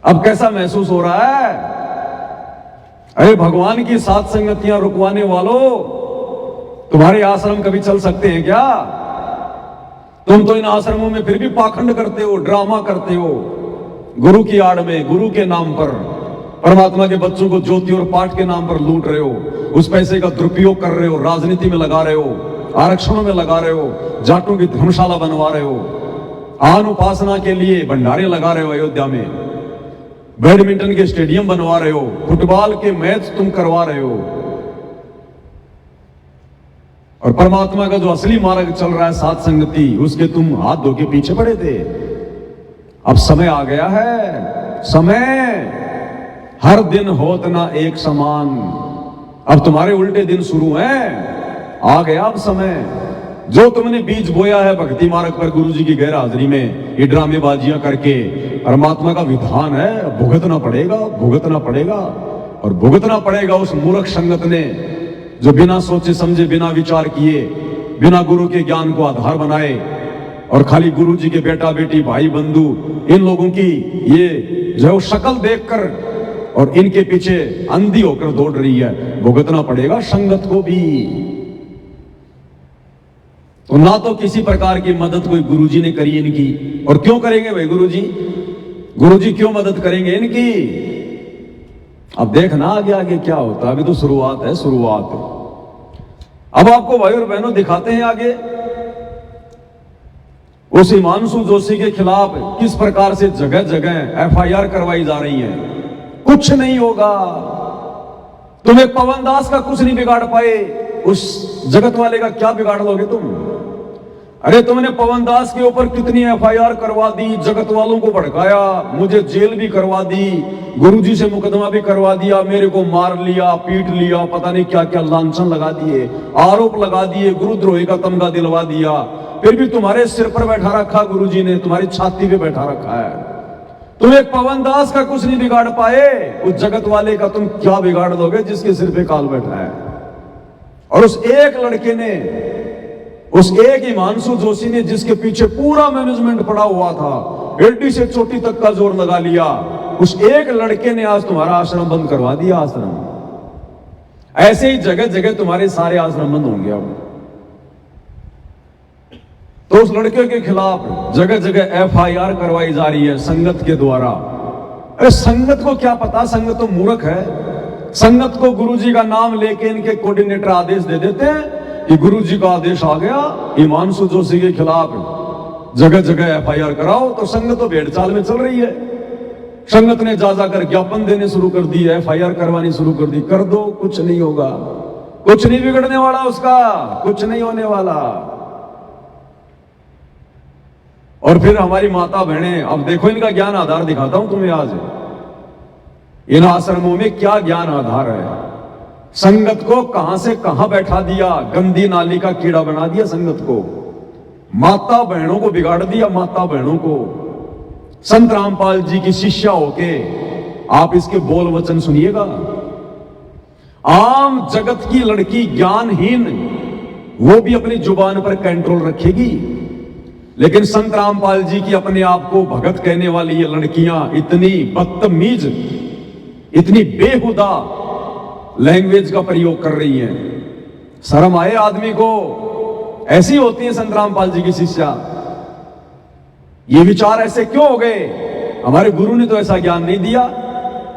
अब कैसा महसूस हो रहा है? अरे भगवान की सात संगतियां रुकवाने वालों, तुम्हारे आश्रम कभी चल सकते हैं क्या? तुम तो इन आश्रमों में फिर भी पाखंड करते हो, ड्रामा करते हो, गुरु की आड़ में, गुरु के नाम पर परमात्मा के बच्चों को ज्योति और पाठ के नाम पर लूट रहे हो, उस पैसे का दुरुपयोग कर रहे हो, राजनीति में लगा रहे हो, आरक्षणों में लगा रहे हो, जाटों की धर्मशाला बनवा रहे हो, आन उपासना के लिए भंडारे लगा रहे हो, अयोध्या में बैडमिंटन के स्टेडियम बनवा रहे हो, फुटबॉल के मैच तुम करवा रहे हो, और परमात्मा का जो असली मार्ग चल रहा है सात संगति, उसके तुम हाथ धो के पीछे पड़े थे। अब समय आ गया है, समय हर दिन होत ना एक समान। अब तुम्हारे उल्टे दिन शुरू हैं, आ गया अब समय। जो तुमने बीज बोया है भक्ति मार्ग पर गुरु जी की गैर हाजिरी में, ये ड्रामेबाजियां करके, परमात्मा का विधान है, भुगतना पड़ेगा, भुगतना पड़ेगा। और भुगतना पड़ेगा उस मूर्ख संगत ने जो बिना सोचे समझे, बिना विचार किए, बिना गुरु के ज्ञान को आधार बनाए और खाली गुरु जी के बेटा बेटी भाई बंधु इन लोगों की ये जो शक्ल देखकर और इनके पीछे अंधी होकर दौड़ रही है। भुगतना पड़ेगा संगत को भी। तो ना तो किसी प्रकार की मदद कोई गुरुजी ने करी इनकी, और क्यों करेंगे भाई गुरुजी? गुरुजी क्यों मदद करेंगे इनकी? अब देखना आगे आगे क्या होता है, अभी तो शुरुआत है, शुरुआत है। अब आपको भाई और बहनों दिखाते हैं आगे उस हिमांशु जोशी के खिलाफ किस प्रकार से जगह जगह एफआईआर करवाई जा रही है। कुछ नहीं होगा, तुम एक पवन दास का कुछ नहीं बिगाड़ पाए, उस जगत वाले का क्या बिगाड़ लोगे तुम? अरे तुमने पवन दास के ऊपर कितनी एफआईआर करवा दी, जगत वालों को भड़काया, मुझे जेल भी करवा दी, गुरुजी से मुकदमा भी करवा दिया, मेरे को मार लिया, पीट लिया, पता नहीं क्या क्या लांछन लगा दिए, आरोप लगा दिए, गुरुद्रोही का तमगा दिलवा दिया, फिर भी तुम्हारे सिर पर बैठा रखा गुरुजी ने, तुम्हारी छाती पे बैठा रखा है। तुम एक पवन दास का कुछ नहीं बिगाड़ पाए, उस जगत वाले का तुम क्या बिगाड़ दोगे जिसके सिर पे काल बैठा है? और उस एक लड़के ने, उस एक हिमांशु जोशी ने, जिसके पीछे पूरा मैनेजमेंट पड़ा हुआ था, एडी से चोटी तक का जोर लगा लिया, उस एक लड़के ने आज तुम्हारा आश्रम बंद करवा दिया। आश्रम ऐसे ही जगह जगह तुम्हारे सारे आश्रम बंद होंगे अब। तो उस लड़के के खिलाफ जगह जगह एफआईआर करवाई जा रही है संगत के द्वारा। अरे संगत को क्या पता, संगत तो मूर्ख है। संगत को गुरुजी का नाम लेके इनके कोऑर्डिनेटर आदेश दे देते हैं कि गुरुजी का आदेश आ गया, हिमांशु जोशी के खिलाफ जगह जगह एफआईआर कराओ। तो संगत तो भेड़ चाल में चल रही है। संगत ने जा जाकर ज्ञापन देने शुरू कर दी, एफआईआर करवानी शुरू कर दी। कर दो, कुछ नहीं होगा, कुछ नहीं बिगड़ने वाला उसका, कुछ नहीं होने वाला। और फिर हमारी माता बहनें, अब देखो इनका ज्ञान आधार दिखाता हूं तुम्हें आज। इन आश्रमों में क्या ज्ञान आधार है। संगत को कहां से कहां बैठा दिया, गंदी नाली का कीड़ा बना दिया संगत को, माता बहनों को बिगाड़ दिया, माता बहनों को। संत रामपाल जी की शिष्या होके आप इसके बोल वचन सुनिएगा। आम जगत की लड़की ज्ञानहीन, वो भी अपनी जुबान पर कंट्रोल रखेगी, लेकिन संत रामपाल जी की अपने आप को भगत कहने वाली ये लड़कियां इतनी बदतमीज, इतनी बेहुदा लैंग्वेज का प्रयोग कर रही हैं। शर्म आए आदमी को। ऐसी होती है संत रामपाल जी की शिष्या। ये विचार ऐसे क्यों हो गए? हमारे गुरु ने तो ऐसा ज्ञान नहीं दिया।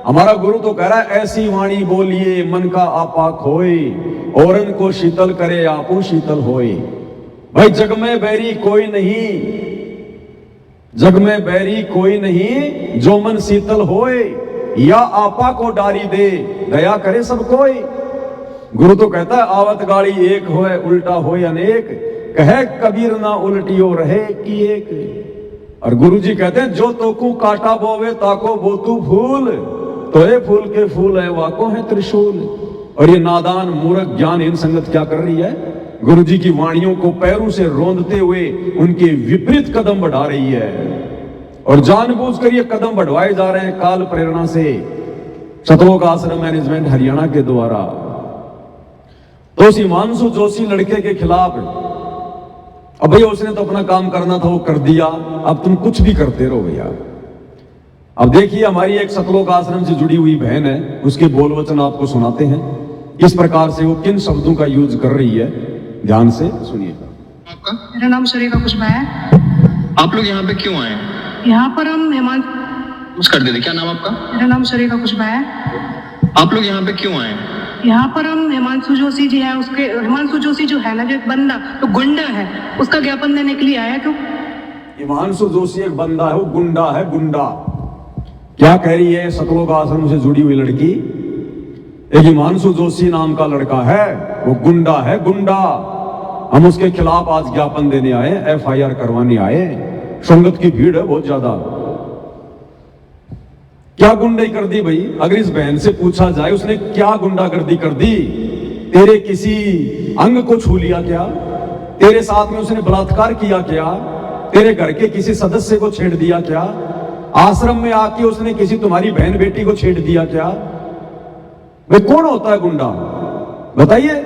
हमारा गुरु तो कह रहा है ऐसी वाणी बोलिए मन का आपा खोए, औरन को शीतल करे आपो शीतल होए। भाई जग में बैरी कोई नहीं, जग में बैरी कोई नहीं, जो मन शीतल होए, या आपा को डारी दे, दया करे सब कोई। गुरु तो कहता है आवत गाड़ी एक होए, उल्टा होए अनेक, कहे कबीर ना उल्टियो रहे कि एक। और गुरु जी कहते हैं जो तोकू काटा बोवे ताको बोतू फूल, तो ये फूल के फूल है वाको है त्रिशूल। और ये नादान मूर्ख ज्ञानहीन संगत क्या कर रही है? गुरु जी की वाणियों को पैरों से रोंदते हुए उनके विपरीत कदम बढ़ा रही है, और जानबूझकर ये कदम बढ़वाए जा रहे हैं काल प्रेरणा से, सतलोक आश्रम मैनेजमेंट हरियाणा के द्वारा। तो उस हिमांशु जोशी लड़के के खिलाफ, अब भैया उसने तो अपना काम करना था, वो कर दिया, अब तुम कुछ भी करते रहो भैया। अब देखिए हमारी एक सतलोक आश्रम से जुड़ी हुई बहन है, उसके बोल वचन आपको सुनाते हैं, किस प्रकार से वो किन शब्दों का यूज कर रही है, ध्यान से सुनिएगा। आपका? मेरा नाम शरीका कुशबा है। आप लोग यहाँ पे क्यों आए? यहाँ पर हम कुछ कर देते। क्या नाम आपका? मेरा नाम शरीका कुशबा है। आप लोग यहाँ पे क्यों आए? यहाँ पर हम हिमांशु जोशी जी है, उसके हिमांशु जोशी जो है ना, जो एक बंदा तो गुंडा है, उसका ज्ञापन देने के लिए आया। क्यों? हिमांशु जोशी एक बंदा है, वो गुंडा है, गुंडा। क्या कह रही है सतलोक आश्रम से जुड़ी हुई लड़की? एक हिमांशु जोशी नाम का लड़का है, वो गुंडा है, गुंडा। हम उसके खिलाफ आज ज्ञापन देने आए, एफआईआर करवाने आए। संगत की भीड़ है बहुत ज्यादा। क्या गुंडाई कर दी भाई? अगर इस बहन से पूछा जाए उसने क्या गुंडागर्दी कर दी? तेरे किसी अंग को छू लिया क्या? तेरे साथ में उसने बलात्कार किया क्या? तेरे घर के किसी सदस्य को छेड़ दिया क्या? आश्रम में आके उसने किसी तुम्हारी बहन बेटी को छेड़ दिया क्या? वे कौन होता है गुंडा? बताइए,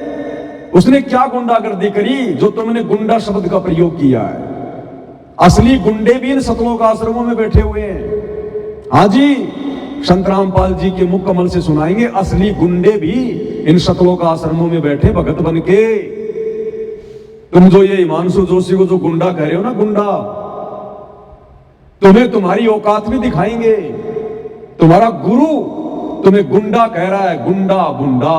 उसने क्या गुंडागर्दी करी जो तुमने गुंडा शब्द का प्रयोग किया है? असली गुंडे भी इन सतलोक आश्रमों में बैठे हुए हैं। हाँ जी, संत रामपाल जी के मुख कमल से सुनाएंगे, असली गुंडे भी इन सतलोक आश्रमों में बैठे भगत बन के। तुम जो ये हिमांशु जोशी को जो गुंडा कह रहे हो ना, गुंडा, तुम्हें तुम्हारी औकात भी दिखाएंगे। तुम्हारा गुरु तुम्हें गुंडा कह रहा है, गुंडा गुंडा,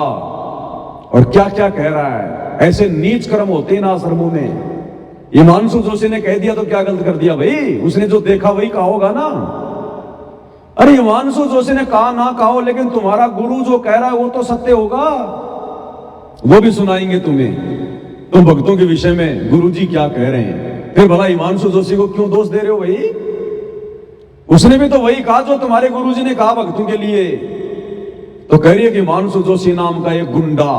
और क्या क्या कह रहा है। ऐसे नीच कर्म होते हैं ना आश्रमों में। हिमांशु जोशी ने कह दिया तो क्या गलत कर दिया भाई? उसने जो देखा वही कहा होगा ना। अरे हिमांशु जोशी ने कहा ना कहा, लेकिन तुम्हारा गुरु जो कह रहा है वो तो सत्य होगा, वो भी सुनाएंगे तुम्हें। तुम भक्तों के विषय में गुरुजी क्या कह रहे हैं, फिर भला हिमांशु जोशी को क्यों दोष दे रहे हो भाई? उसने भी तो वही कहा जो तुम्हारे गुरुजी ने कहा भक्तों के लिए। तो कह रही है कि हिमांशु जोशी नाम का एक गुंडा,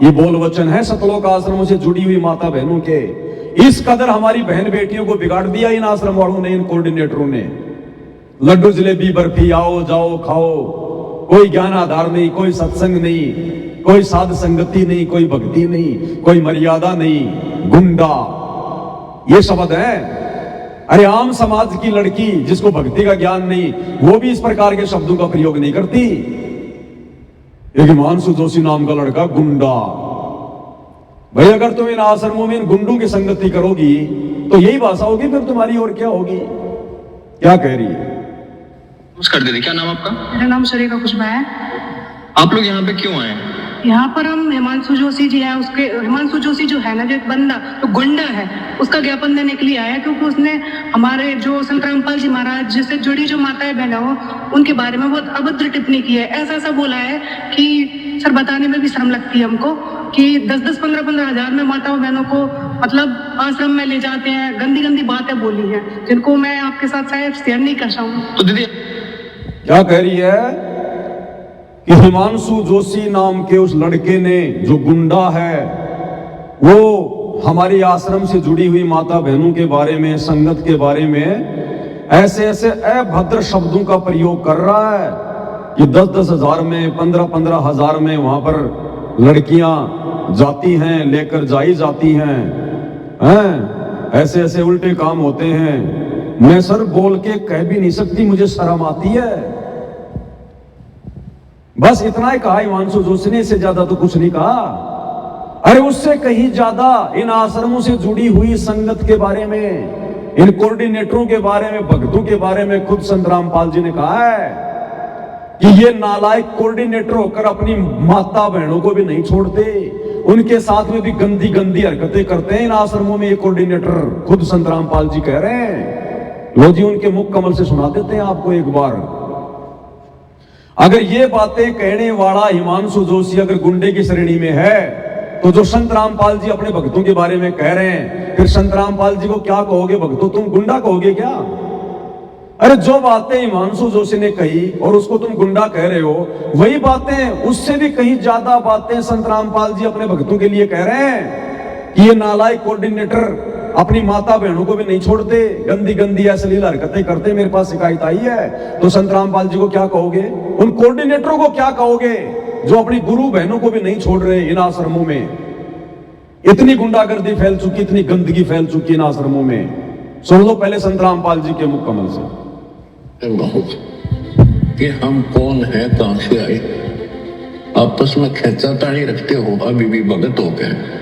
ये बोल वचन है सतलोक आश्रमों से जुड़ी हुई माता बहनों के। इस कदर हमारी बहन बेटियों को बिगाड़ दिया इन आश्रम वालों ने, इन कोऑर्डिनेटरों ने। लड्डू जलेबी बर्फी आओ जाओ खाओ, कोई ज्ञान आधार नहीं, कोई सत्संग नहीं, कोई साध संगति नहीं, कोई भक्ति नहीं, कोई मर्यादा नहीं। गुंडा ये शब्द है। अरे आम समाज की लड़की जिसको भक्ति का ज्ञान नहीं, वो भी इस प्रकार के शब्दों का प्रयोग नहीं करती। एक हिमांशु जोशी नाम का लड़का गुंडा। भाई अगर तुम इन आश्रमों में इन गुंडों की संगति करोगी तो यही भाषा होगी फिर तुम्हारी, और क्या होगी? क्या कह रही है? कर दे। क्या नाम आपका? मेरा नाम शरीका खुशबा है। आप लोग यहाँ पे क्यों आए? यहाँ पर हम हिमांशु जोशी जी है, उसके हिमांशु जोशी जो है ना, जो एक बंदा तो गुंडा है, उसका ज्ञापन देने के लिए आया, क्योंकि उसने हमारे जो संत रामपाल जी महाराज जिससे जुड़ी जो माताएं बहना हो उनके बारे में बहुत अभद्र टिप्पणी की है। ऐसा ऐसा बोला है कि सर बताने में भी शर्म लगती है हमको कि 10-10, 15-15 हजार में माताओं बहनों को मतलब आश्रम में ले जाते हैं। गंदी गंदी बातें बोली हैं जिनको मैं आपके साथ शायद शेयर नहीं कर सकूँ। तो दीदी क्या कह रही है कि हिमांशु जोशी नाम के उस लड़के ने, जो गुंडा है, वो हमारी आश्रम से जुड़ी हुई माता बहनों के बारे में, संगत के बारे में ऐसे ऐसे अभद्र शब्दों का प्रयोग कर रहा है कि 10-10 हजार में, 15-15 हजार में वहां पर लड़कियां जाती हैं, लेकर जाई जाती हैं। ऐसे ऐसे उल्टे काम होते हैं। मैं सर बोल के कह भी नहीं सकती, मुझे शर्म आती है। बस इतना ही कहा हिमांशु जोशी ने, इससे ज्यादा तो कुछ नहीं कहा। अरे उससे कहीं ज्यादा इन आश्रमों से जुड़ी हुई संगत के बारे में, इन कोऑर्डिनेटरों के बारे में, भक्तों के बारे में खुद संत रामपाल जी ने कहा है कि ये नालायक कोऑर्डिनेटर होकर अपनी माता बहनों को भी नहीं छोड़ते, उनके साथ में भी गंदी गंदी हरकतें करते हैं इन आश्रमों में ये कोऑर्डिनेटर। खुद संत रामपाल जी कह रहे हैं। लो जी उनके मुख कमल से सुना देते हैं आपको एक बार। अगर ये बातें कहने वाला हिमांशु जोशी अगर गुंडे की श्रेणी में है, तो जो संत रामपाल जी अपने भक्तों के बारे में कह रहे हैं, फिर संत रामपाल जी को क्या कहोगे? भक्तों तुम गुंडा कहोगे क्या? अरे जो बातें हिमांशु जोशी ने कही और उसको तुम गुंडा कह रहे हो, वही बातें, उससे भी कहीं ज्यादा बातें संत रामपाल जी अपने भक्तों के लिए कह रहे हैं कि ये नालायक कोऑर्डिनेटर अपनी माता बहनों को भी नहीं छोड़ते, गंदी गंदी अश्लील हरकतें करते। मेरे पास शिकायत आई है। तो संत रामपाल जी को क्या कहोगे? उन कोऑर्डिनेटरों को क्या कहोगे जो अपनी गुरु बहनों को भी नहीं छोड़ रहे इन आश्रमों में? इतनी गुंडागर्दी फैल चुकी, इतनी गंदगी फैल चुकी इन आश्रमों में। सुन लो पहले संत रामपाल जी के मुख कमल से कि हम कौन है, कहां से आए। आपस में खेचातानी रखते हो अभी भी भगत हो गए।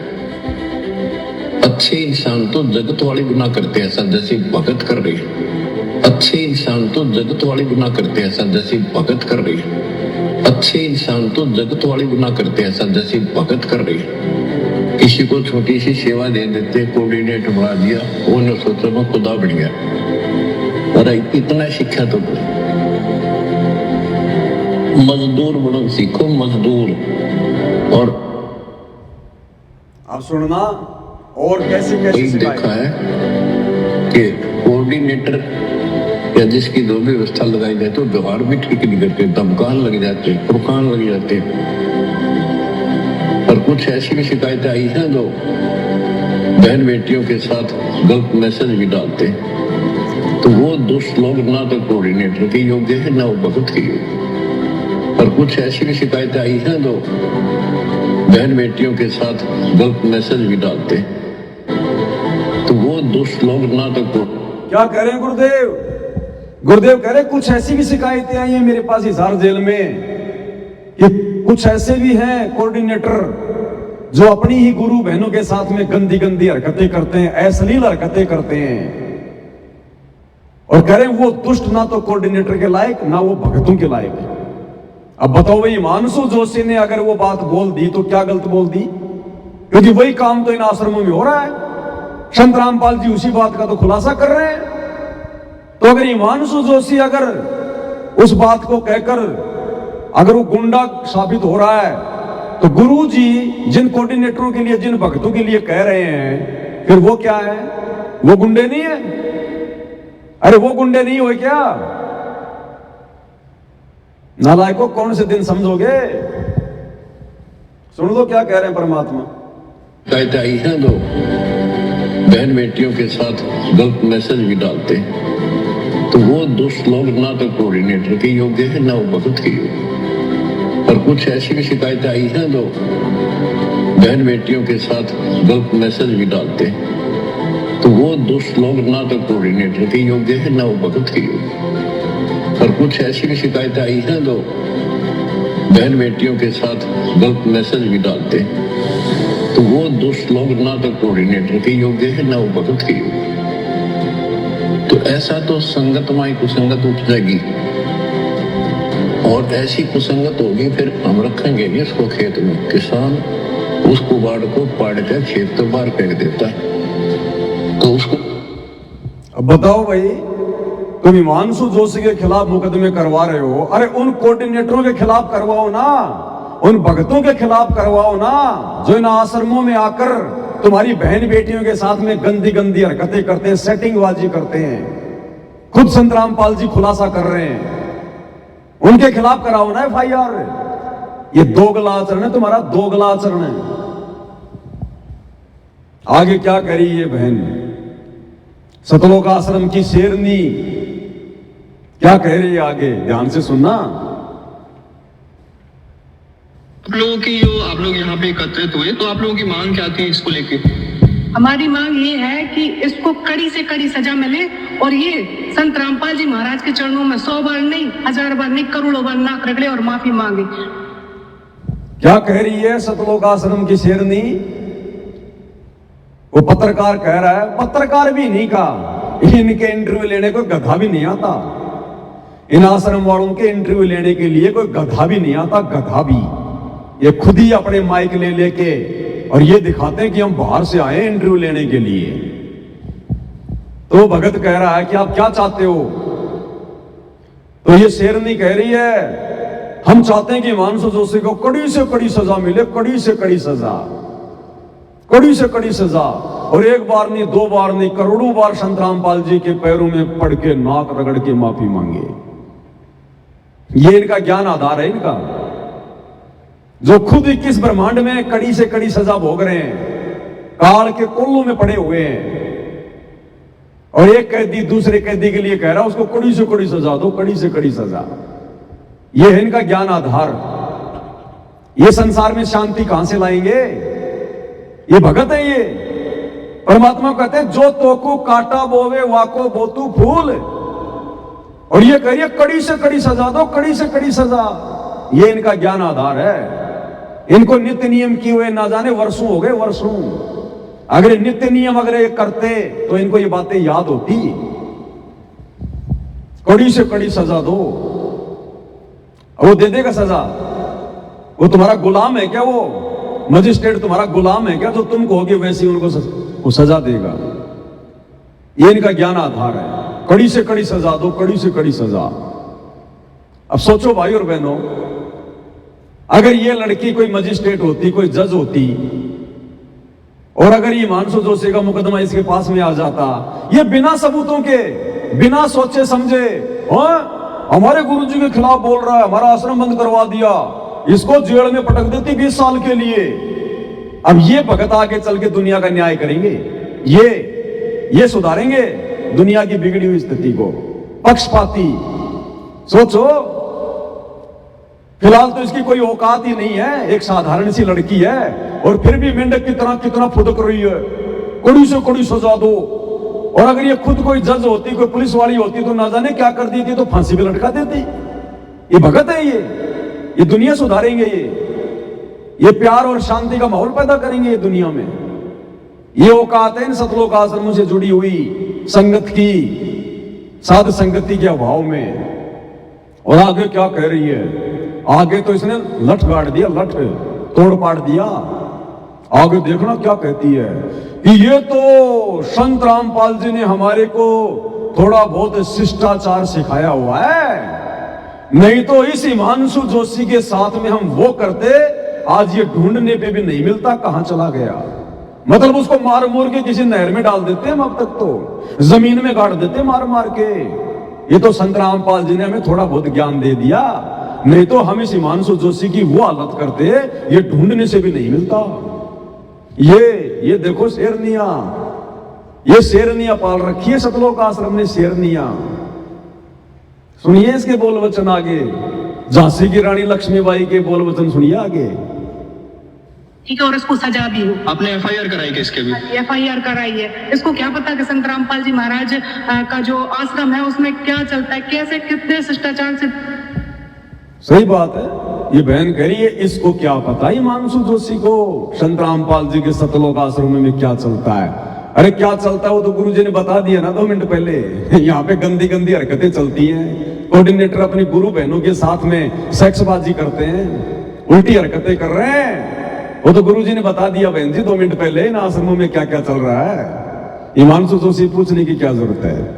अच्छे इंसान तो जगत वाले गुनाह करते हैं, सर जैसे भगत कर रही है। अच्छे इंसान तो जगत वाले गुनाह करते हैं, सर जैसे भगत कर रही है। अच्छे इंसान तो जगत वाले गुनाह करते हैं, सर जैसे भगत कर रही है। किसी को छोटी सी सेवा दे देते, कोऑर्डिनेटर बना दिया, उन्होंने सोचा मैं खुदा बन गया। अरे इतना शिक्षा तो मजदूर बनो, सीखो मजदूर। और अब सुनना और कैसे देखा है कि कोऑर्डिनेटर या जिसकी जो भी व्यवस्था लगाई जाए तो व्यवहार भी ठीक नहीं करते, दमकान लग जाते, फुरकान लग जाते। और कुछ ऐसी भी शिकायतें आई हैं जो बहन बेटियों के साथ गलत मैसेज भी डालते। तो वो दुष्ट लोग ना तो कोऑर्डिनेटर के योग्य है ना वो भगत के योग्य। और कुछ ऐसी भी शिकायतें आई हैं जो बहन बेटियों के साथ गलत मैसेज भी डालते। तो वो दुष्ट लोग ना तो क्या कह रहे हैं गुरुदेव? गुरुदेव कह रहे कुछ ऐसी भी शिकायतें आई हैं मेरे पास हिसार जेल में कि कुछ ऐसे भी हैं कोऑर्डिनेटर जो अपनी ही गुरु बहनों के साथ में गंदी गंदी हरकतें करते हैं, अश्लील हरकतें करते हैं, और कह रहे हैं वो दुष्ट ना तो कोऑर्डिनेटर के लायक ना वो भगतों के लायक है। अब बताओ भाई, हिमांशु जोशी ने अगर वो बात बोल दी तो क्या गलत बोल दी? क्योंकि वही काम तो इन आश्रमों में हो रहा है। संत रामपाल जी उसी बात का तो खुलासा कर रहे हैं। तो अगर हिमांशु जोशी अगर उस बात को कहकर अगर वो गुंडा साबित हो रहा है, तो गुरु जी जिन कोऑर्डिनेटरों के लिए, जिन भक्तों के लिए कह रहे हैं, फिर वो क्या है? वो गुंडे नहीं है? अरे वो गुंडे नहीं हुए क्या? नालायकों, कौन से दिन समझोगे? सुन लो क्या कह रहे हैं परमात्मा। कहते आई हैं दो बहन बेटियों के साथ गलत मैसेज भी डालते हैं, तो वो दुष्ट लोग ना तो कोऑर्डिनेटर के योग्य है ना वो भगत के योग्य। और कुछ ऐसी भी शिकायतें आई हैं दो बहन बेटियों के साथ गलत मैसेज भी डालते हैं, तो वो दुष्ट लोग ना तो कोऑर्डिनेटर के योग्य है ना वो भगत के योग्य। और कुछ ऐसी भी शिकायतें आई हैं दो बहन बेटियों के साथ गलत मैसेज भी डालते हैं, तो वो दुष्ट लोग ना तो कोऑर्डिनेटर के योग्य है ना वो भगत के योग्य। तो ऐसा तो संगत माई कुसंगत उपजेगी, और ऐसी कुसंगत होगी फिर हम रखेंगे नहीं उसको खेत में। किसान उस कुबाड़ को पाड़ कर खेत तो बाहर फेंक देता है, तो उसको। अब बताओ भाई, तुम हिमांशु जोशी के खिलाफ मुकदमे करवा रहे हो, अरे उन कोऑर्डिनेटरों के खिलाफ करवाओ ना, उन भक्तों के खिलाफ करवाओ ना, जो इन आश्रमों में आकर तुम्हारी बहन बेटियों के साथ में गंदी गंदी हरकतें करते हैं, सेटिंगबाजी करते हैं। खुद संत रामपाल जी खुलासा कर रहे हैं, उनके खिलाफ कराओ ना FIR। ये दोगला आचरण है तुम्हारा, दोगला आचरण है। आगे क्या करी ये बहन सतलोक आश्रम की शेरनी, क्या कह रही है आगे? ध्यान से सुनना। आप लोगों की जो आप लोग यहाँ पे एकत्रित हुए, तो आप लोगों की मांग क्या थी इसको लेके? हमारी मांग ये है कि इसको कड़ी से कड़ी सजा मिले, और ये संत रामपाल जी महाराज के चरणों में 100 बार नहीं, 1000 बार नहीं, करोड़ों बार नाक रगड़े और माफी मांगे। क्या कह रही है सतलोक आश्रम की शेरनी? वो पत्रकार कह रहा है, पत्रकार भी नहीं कहा, इनके इंटरव्यू लेने को गधा भी नहीं आता। इन आश्रम वालों के इंटरव्यू लेने के लिए कोई गधा भी नहीं आता, गधा भी। ये खुद ही अपने माइक ले लेके और ये दिखाते हैं कि हम बाहर से आए इंटरव्यू लेने के लिए। तो भगत कह रहा है कि आप क्या चाहते हो? तो ये शेरनी कह रही है, हम चाहते हैं कि हिमांशु जोशी को कड़ी से कड़ी सजा मिले, कड़ी से कड़ी सजा, कड़ी से कड़ी सजा। और एक बार नहीं, 2 बार नहीं, करोड़ों बार संत रामपाल जी के पैरों में पड़ के नाक रगड़ के माफी मांगे। ये इनका ज्ञान आधार है इनका, जो खुद 21 ब्रह्मांड में कड़ी से कड़ी सजा भोग रहे हैं, काल के कोल्लों में पड़े हुए हैं। और एक कैदी दूसरे कैदी के लिए कह रहा है उसको कड़ी से कड़ी सजा दो, कड़ी से कड़ी सजा। ये है इनका ज्ञान आधार। ये संसार में शांति कहां से लाएंगे? ये भगत है ये। परमात्मा कहते हैं, जो तोको काटा बोवे वाको बोतू फूल। और ये कहिए कड़ी से कड़ी सजा दो, कड़ी से कड़ी सजा। ये इनका ज्ञान आधार है। इनको नित्य नियम किए हुए ना जाने वर्षों हो गए, वर्षों। अगर नित्य नियम अगर ये करते तो इनको ये बातें याद होती। कड़ी से कड़ी सजा दो, वो दे देगा सजा। वो तुम्हारा गुलाम है क्या? वो मजिस्ट्रेट तुम्हारा गुलाम है क्या? जो तुम कहोगे वैसे उनको वो सजा देगा। ये इनका ज्ञान आधार है। कड़ी से कड़ी सजा दो, कड़ी से कड़ी सजा। अब सोचो भाई और बहनों, अगर ये लड़की कोई मजिस्ट्रेट होती, कोई जज होती, और अगर ये हिमांशु जोशी का मुकदमा इसके पास में आ जाता, ये बिना सबूतों के, बिना सोचे समझे, हमारे गुरुजी के खिलाफ बोल रहा है, हमारा आश्रम बंद करवा दिया, इसको जेल में पटक देती 20 साल के लिए। अब ये भगत आगे चल के दुनिया का न्याय करेंगे, ये सुधारेंगे दुनिया की बिगड़ी हुई स्थिति को। पक्षपाती सोचो। फिलहाल तो इसकी कोई औकात ही नहीं है, एक साधारण सी लड़की है, और फिर भी मेंढक की तरह कितना फुदक रही है। कड़ी से कड़ी सजा दो। और अगर ये खुद कोई जज होती, कोई पुलिस वाली होती, तो ना जाने क्या कर दी थी, तो फांसी पे लटका देती। ये भगत है ये दुनिया सुधारेंगे। ये प्यार और शांति का माहौल पैदा करेंगे ये दुनिया में। ये औकात है इन सतलोक आश्रमों से जुड़ी हुई संगत की, साध संगति के अभाव में। और आगे क्या कह रही है, आगे तो इसने लठ गाड़ दिया, लठ तोड़ पाड़ दिया। आगे देखना क्या कहती है कि ये तो संत रामपाल जी ने हमारे को थोड़ा बहुत शिष्टाचार सिखाया हुआ है, नहीं तो इस हिमांशु जोशी के साथ में हम वो करते, आज ये ढूंढने पे भी नहीं मिलता कहां चला गया। मतलब उसको मार मोर के किसी नहर में डाल देते हम, अब तक तो जमीन में गाड़ देते मार मार के। ये तो संत रामपाल जी ने हमें थोड़ा बहुत ज्ञान दे दिया, नहीं तो हम इस हिमांशु जोशी की वो हालत करते, ये ढूंढने से भी नहीं मिलता। ये देखो शेरनिया, ये शेरनिया पाल रखी है सतलोक आश्रम ने, शेरनिया। सुनिए इसके बोल वचन आगे, झांसी की रानी लक्ष्मीबाई के बोल वचन सुनिए आगे। ठीक है, और इसको सजा भी हो। आपने एफआईआर कराई किसके भी? एफआईआर कराई है। इसको क्या पता कि संत रामपाल जी महाराज का जो आश्रम है उसमें क्या चलता है, कैसे कितने शिष्टाचार से। सही बात है, ये बहन कह रही है इसको क्या पता हिमांशु जोशी को संत रामपाल जी के सतलोक आश्रम में क्या चलता है। अरे क्या चलता है वो तो गुरु जी ने बता दिया ना 2 मिनट पहले। यहाँ पे गंदी गंदी हरकतें चलती हैं, कोऑर्डिनेटर अपनी गुरु बहनों के साथ में सेक्सबाजी करते हैं, उल्टी हरकतें कर रहे हैं। वो तो गुरु जी ने बता दिया बहन जी 2 मिनट पहले इन आश्रमों में क्या क्या चल रहा है। हिमांशु जोशी पूछने की क्या जरूरत है।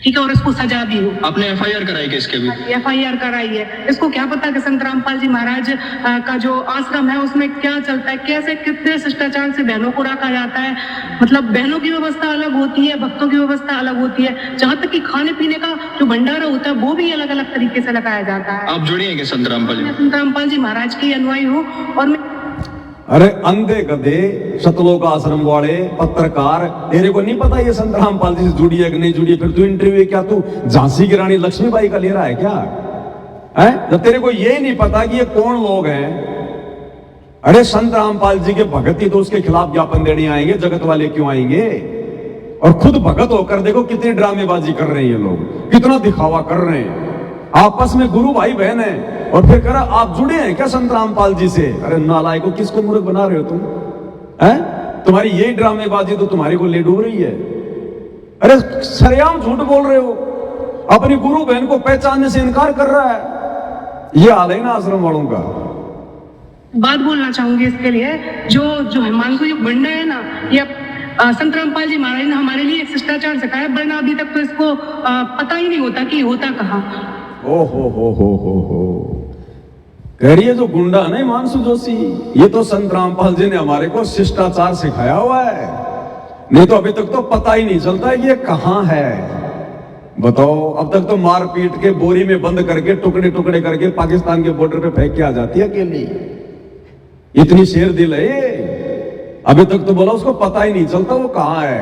ठीक है, और इसको सजा भी हो। आपने एफआईआर कराई किसके भी? एफआईआर कराई है। इसको क्या पता कि संत रामपाल जी महाराज का जो आश्रम है उसमें क्या चलता है, कैसे कितने शिष्टाचार से बहनों को रखा जाता है। मतलब बहनों की व्यवस्था अलग होती है, भक्तों की व्यवस्था अलग होती है, जहाँ तक कि खाने पीने का जो भंडारा होता है वो भी अलग अलग तरीके से लगाया जाता है। आप जुड़ी हैं कि संत रामपाल जी? मैं संत रामपाल जी महाराज की अनुयायी हूँ। और मैं अरे अंधे गधे सतलोक आश्रम वाले पत्रकार, तेरे को नहीं पता ये संत रामपाल जी से जुड़ी है कि नहीं जुड़ी है? फिर तू इंटरव्यू क्या तू झांसी की रानी लक्ष्मीबाई का ले रहा है क्या है? जब तेरे को ये नहीं पता कि ये कौन लोग हैं। अरे संत रामपाल जी के भगत ही तो उसके खिलाफ ज्ञापन देने आएंगे, जगत वाले क्यों आएंगे? और खुद भगत होकर देखो कितनी ड्रामेबाजी कर रहे हैं ये लोग, कितना दिखावा कर रहे हैं। आपस में गुरु भाई बहन है, और फिर कह रहा आप जुड़े हैं क्या संत रामपाल जी से? अरे नालायक को, किसको मूर्ख बना रहे हो तुम? हैं? तुम्हारी यही ड्रामेबाजी तो तुम्हारे को ले डूब रही है। अरे सरेआम झूठ बोल रहे हो, अपनी गुरु बहन को पहचानने से इनकार कर रहा है। ये हाल है ना आश्रम वालों का। बात बोलना चाहूंगी इसके लिए, जो हिमांशु जो बंडा है ना, ये संत रामपाल जी महाराज ने हमारे लिए एक शिष्टाचार सिखाया, वरना अभी तक तो इसको पता ही नहीं होता कि होता कहाँ। ओ हो कह रही है जो गुंडा है ना हिमांशु जोशी, ये तो संत रामपाल जी ने हमारे को शिष्टाचार सिखाया हुआ है, नहीं तो अभी तक तो पता ही नहीं चलता है कि ये कहां है। बताओ, अब तक तो मार पीट के बोरी में बंद करके टुकड़े टुकड़े करके पाकिस्तान के बॉर्डर पे फेंक के आ जाती है अकेली। इतनी शेर दिल है ये, अभी तक तो बोला उसको पता ही नहीं चलता वो कहां है।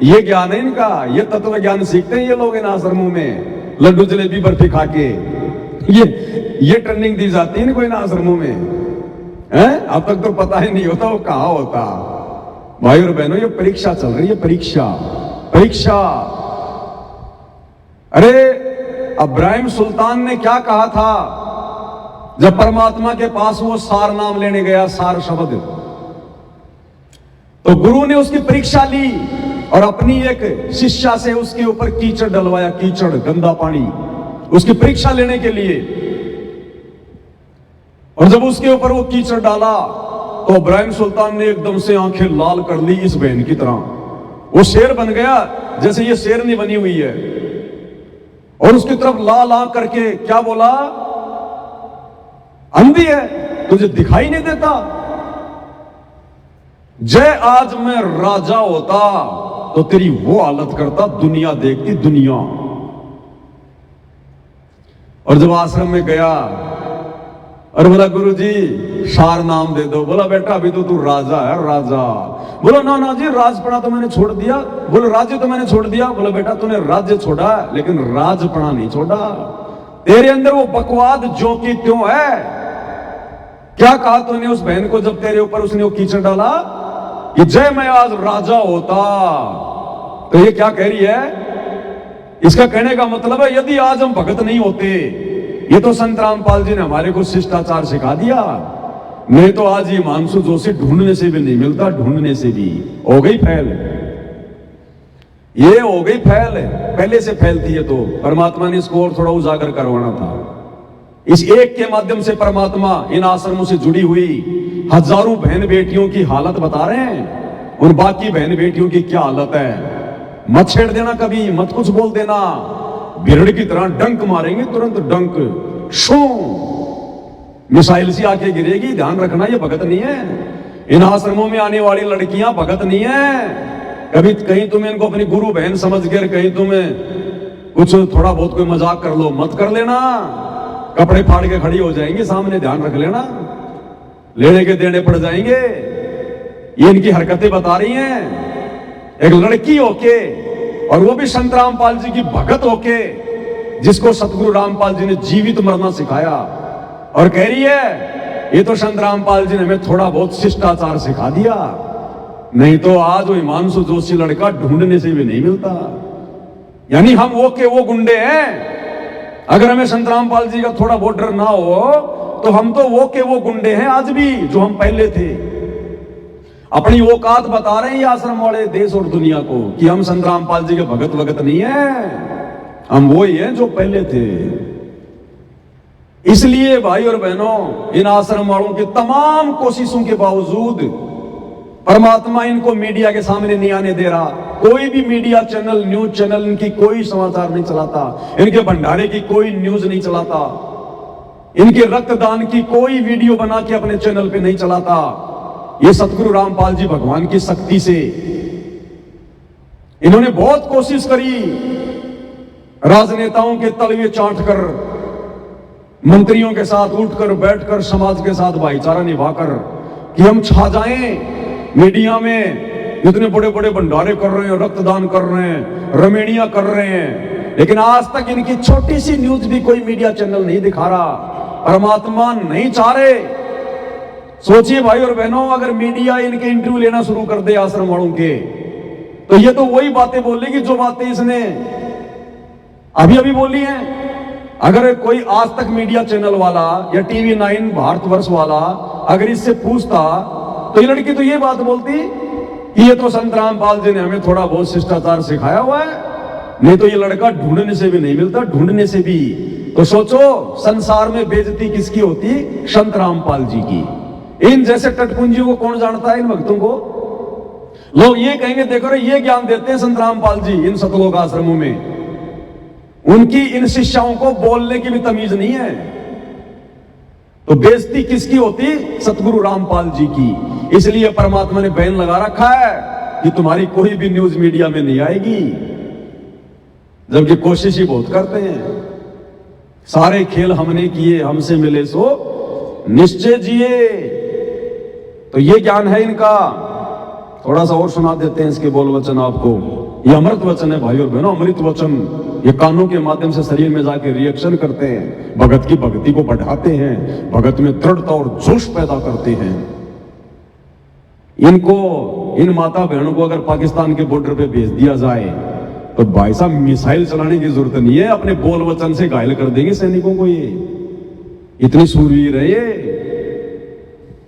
ये ज्ञान है इनका, ये तत्व ज्ञान सीखते हैं ये लोग इन आश्रमों में, लड्डू जलेबी बर्फी खा के। ये ट्रेनिंग दी जाती है इनको इन आश्रमों में, हैं? अब तक तो पता ही नहीं होता वो कहां होता। भाई और बहनों, ये परीक्षा चल रही है, परीक्षा। अरे इब्राहिम सुल्तान ने क्या कहा था जब परमात्मा के पास वो सार नाम लेने गया, सार शब्द, तो गुरु ने उसकी परीक्षा ली और अपनी एक शिष्या से उसके ऊपर कीचड़ डलवाया, कीचड़ गंदा पानी, उसकी परीक्षा लेने के लिए। और जब उसके ऊपर वो कीचड़ डाला तो इब्राहिम सुल्तान ने एकदम से आंखें लाल कर ली इस बहन की तरह। वो शेर बन गया जैसे ये शेरनी बनी हुई है, और उसकी तरफ लाल आंख करके क्या बोला, अंधी है, तुझे दिखाई नहीं देता? जय आज मैं राजा होता तो तेरी वो हालत करता, दुनिया देखती दुनिया। और जब आश्रम में गया और बोला गुरुजी सार नाम दे दो, बोला बेटा अभी तो तू राजा है, राजा। बोला ना जी, राजपना तो मैंने छोड़ दिया। बोले राज्य तो मैंने छोड़ दिया। बोला बेटा तूने राज्य छोड़ा लेकिन राजपना नहीं छोड़ा, तेरे अंदर वो बकवाद जो की त्यों है। क्या कहा तूने उस बहन को जब तेरे ऊपर उसने वो कीचड़ डाला कि जय मैं आज राजा होता? तो ये क्या कह रही है? इसका कहने का मतलब है यदि आज हम भगत नहीं होते, ये तो संत रामपाल जी ने हमारे को शिष्टाचार सिखा दिया। नहीं तो आज हिमांशु जोशी ढूंढने से भी नहीं मिलता, ढूंढने से भी हो गई फैल, ये हो गई फैल, पहले से फैलती है। तो परमात्मा ने इसको और थोड़ा उजागर करवाना था। इस एक के माध्यम से परमात्मा इन आश्रमों से जुड़ी हुई हजारों बहन बेटियों की हालत बता रहे हैं। उन बाकी बहन बेटियों की क्या हालत है, मत छेड़ देना कभी, मत कुछ बोल देना, बिरड़ की तरह डंक मारेंगे, तुरंत डंक शो, मिसाइल सी आके गिरेगी। ध्यान रखना, ये भगत नहीं है। इन आश्रमों में आने वाली लड़कियां भगत नहीं है। कभी कहीं तुम इनको अपनी गुरु बहन समझ कर कहीं तुम्हें कुछ थोड़ा बहुत कोई मजाक कर लो, मत कर लेना, कपड़े फाड़ के खड़ी हो जाएंगी सामने। ध्यान रख लेना, लेने के देने पड़ जाएंगे। ये इनकी हरकतें बता रही हैं। एक लड़की होके, और वो भी संत रामपाल जी की भगत होके, जिसको सतगुरु रामपाल जी ने जीवित मरना सिखाया, और कह रही है ये तो संत रामपाल जी ने हमें थोड़ा बहुत शिष्टाचार सिखा दिया। नहीं तो आज वो हिमांशु जोशी लड़का ढूंढने से भी नहीं मिलता। यानी हम वो के वो गुंडे हैं। अगर हमें संत रामपाल जी का थोड़ा बहुत डर ना हो तो हम तो वो के वो गुंडे हैं आज भी, जो हम पहले थे। अपनी औकात बता रहे हैं ये आश्रम वाले देश और दुनिया को कि हम संत रामपाल जी के भगत वगत नहीं है, हम वो ही हैं जो पहले थे। इसलिए भाई और बहनों, इन आश्रम वालों की तमाम कोशिशों के बावजूद परमात्मा इनको मीडिया के सामने नहीं आने दे रहा। कोई भी मीडिया चैनल, न्यूज चैनल इनकी कोई समाचार नहीं चलाता, इनके भंडारे की कोई न्यूज नहीं चलाता, इनके रक्तदान की कोई वीडियो बना के अपने चैनल पे नहीं चलाता। ये सतगुरु रामपाल जी भगवान की शक्ति से इन्होंने बहुत कोशिश करी, राजनेताओं के तलवे चाटकर, मंत्रियों के साथ उठकर बैठकर, समाज के साथ भाईचारा निभाकर कि हम छा जाएं मीडिया में। इतने बड़े बड़े भंडारे कर रहे हैं, रक्तदान कर रहे हैं, रमेणियां कर रहे हैं, लेकिन आज तक इनकी छोटी सी न्यूज भी कोई मीडिया चैनल नहीं दिखा रहा। परमात्मा नहीं चाह रहे। सोचिए भाई और बहनों, अगर मीडिया इनके इंटरव्यू लेना शुरू कर दे आश्रम वालों के, तो ये तो वही बातें बोलेगी जो बातें इसने अभी अभी बोली हैं। अगर कोई आज तक मीडिया चैनल वाला या टीवी 9 भारतवर्ष वाला अगर इससे पूछता, तो ये लड़की तो ये बात बोलती कि ये तो संत रामपाल जी ने हमें थोड़ा बहुत शिष्टाचार सिखाया हुआ है। नहीं तो ये लड़का ढूंढने से भी नहीं मिलता, ढूंढने से भी। तो सोचो, संसार में बेइज्जती किसकी होती? संत रामपाल जी की। इन जैसे टटपुंजियों को कौन जानता है, इन भक्तों को? लोग ये कहेंगे, देखो रे, ये ज्ञान देते हैं संत रामपाल जी इन सतलोक आश्रमों में। उनकी इन शिष्याओं को बोलने की भी तमीज नहीं है। तो बेइज्जती किसकी होती? सतगुरु रामपाल जी की। इसलिए परमात्मा ने बैन लगा रखा है कि तुम्हारी कोई भी न्यूज मीडिया में नहीं आएगी, जबकि कोशिश ही बहुत करते हैं। सारे खेल हमने किए, हमसे मिले सो निश्चय जिए। तो ये ज्ञान है इनका। थोड़ा सा और सुना देते हैं इसके बोल वचन आपको। ये अमृत वचन है भाई और बहनों, अमृत वचन। ये कानों के माध्यम से शरीर में जाके रिएक्शन करते हैं, भगत की भक्ति को बढ़ाते हैं, भगत में दृढ़ता और जोश पैदा करते हैं। इनको, इन माता बहनों को अगर पाकिस्तान के बॉर्डर पे भेज दिया जाए तो भाई साहब मिसाइल चलाने की जरूरत नहीं है, अपने बोल वचन से घायल कर देंगे सैनिकों को। ये इतनी सूरवीर है ये।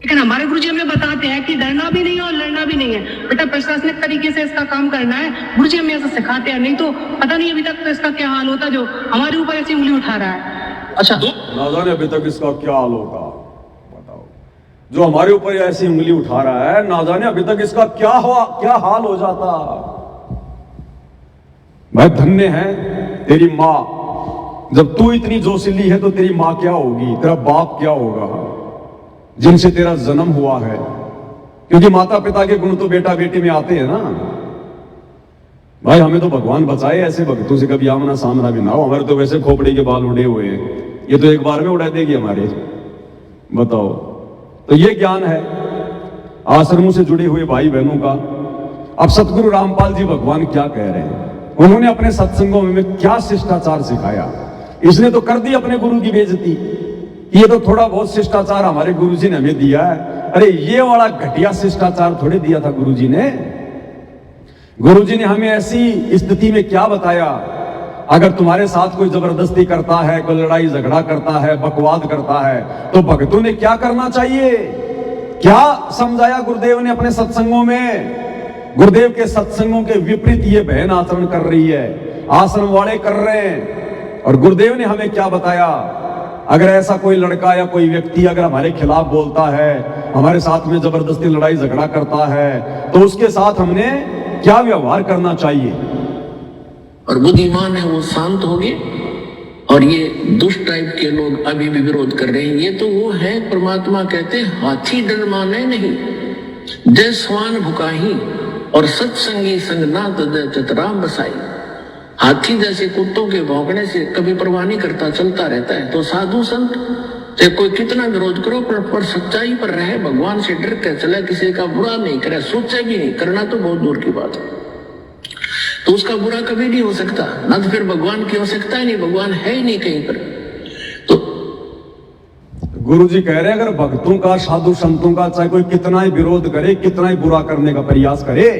लेकिन हमारे गुरुजी हमें बताते हैं कि डरना भी नहीं है और लड़ना भी नहीं है, बेटा प्रशासनिक तरीके से इसका काम करना है। गुरुजी हमें ऐसा सिखाते हैं, नहीं तो पता नहीं अभी तक तो इसका क्या हाल होता जो हमारे ऊपर ऐसी उंगली उठा रहा है। अच्छा, ना जाने अभी तक इसका क्या हाल होगा, बताओ। जो हमारे ऊपर ऐसी उंगली उठा रहा है, ना जाने अभी तक इसका क्या हाल हो जाता। भाई धन्य है तेरी माँ, जब तू इतनी जोशीली है तो तेरी माँ क्या होगी, तेरा बाप क्या होगा, जिनसे तेरा जन्म हुआ है। क्योंकि माता पिता के गुण तो बेटा बेटी में आते हैं ना। भाई हमें तो भगवान बचाए ऐसे भक्तों से, कभी आमना सामना भी ना हो। हमारे तो वैसे खोपड़ी के बाल उड़े हुए हैं, ये तो एक बार में उड़ा देगी हमारे, बताओ। तो ये ज्ञान है आश्रमों से जुड़े हुए भाई बहनों का। अब सतगुरु रामपाल जी भगवान क्या कह रहे हैं, उन्होंने अपने सत्संगों में क्या शिष्टाचार सिखाया। इसने तो कर दी अपने गुरु की बेइज्जती। ये तो थोड़ा बहुत शिष्टाचार हमारे गुरुजी ने हमें दिया है। अरे ये वाला घटिया शिष्टाचार थोड़े दिया था गुरुजी ने। गुरुजी ने हमें ऐसी स्थिति में क्या बताया अगर तुम्हारे साथ कोई जबरदस्ती करता है, कोई लड़ाई झगड़ा करता है, बकवाद करता है, तो भक्तों ने क्या करना चाहिए? क्या समझाया गुरुदेव ने अपने सत्संगों में? गुरुदेव के सत्संगों के विपरीत ये बहन आचरण कर रही है, आश्रम वाले कर रहे हैं। और गुरुदेव ने हमें क्या बताया? अगर ऐसा कोई लड़का या कोई व्यक्ति अगर हमारे खिलाफ बोलता है, हमारे साथ में जबरदस्ती लड़ाई झगड़ा करता है, तो उसके साथ हमने क्या व्यवहार करना चाहिए? और बुद्धिमान है वो शांत हो गए, और ये दुष्ट टाइप के लोग अभी भी विरोध कर रहे हैं। ये तो वो है, परमात्मा कहते हैं हाथी डर माने नहीं, जय स्वान भुकाही और सत्संगी संग ना तदय चतराम बसाई। हाथी जैसे कुत्तों के भौंकने से कभी परवाह नहीं करता, चलता रहता है। तो साधु संत चाहे कोई कितना विरोध करो, पर सच्चाई पर रहे, भगवान से डर के चले, किसी का बुरा नहीं करे, सोचे भी नहीं, करना तो बहुत दूर की बात है। तो उसका बुरा कभी नहीं हो सकता, ना तो फिर भगवान की आवश्यकता ही नहीं, भगवान है ही नहीं कहीं पर। तो गुरु जी कह रहे हैं, अगर भक्तों का, साधु संतों का चाहे कोई कितना ही विरोध करे, कितना ही बुरा करने का प्रयास करे,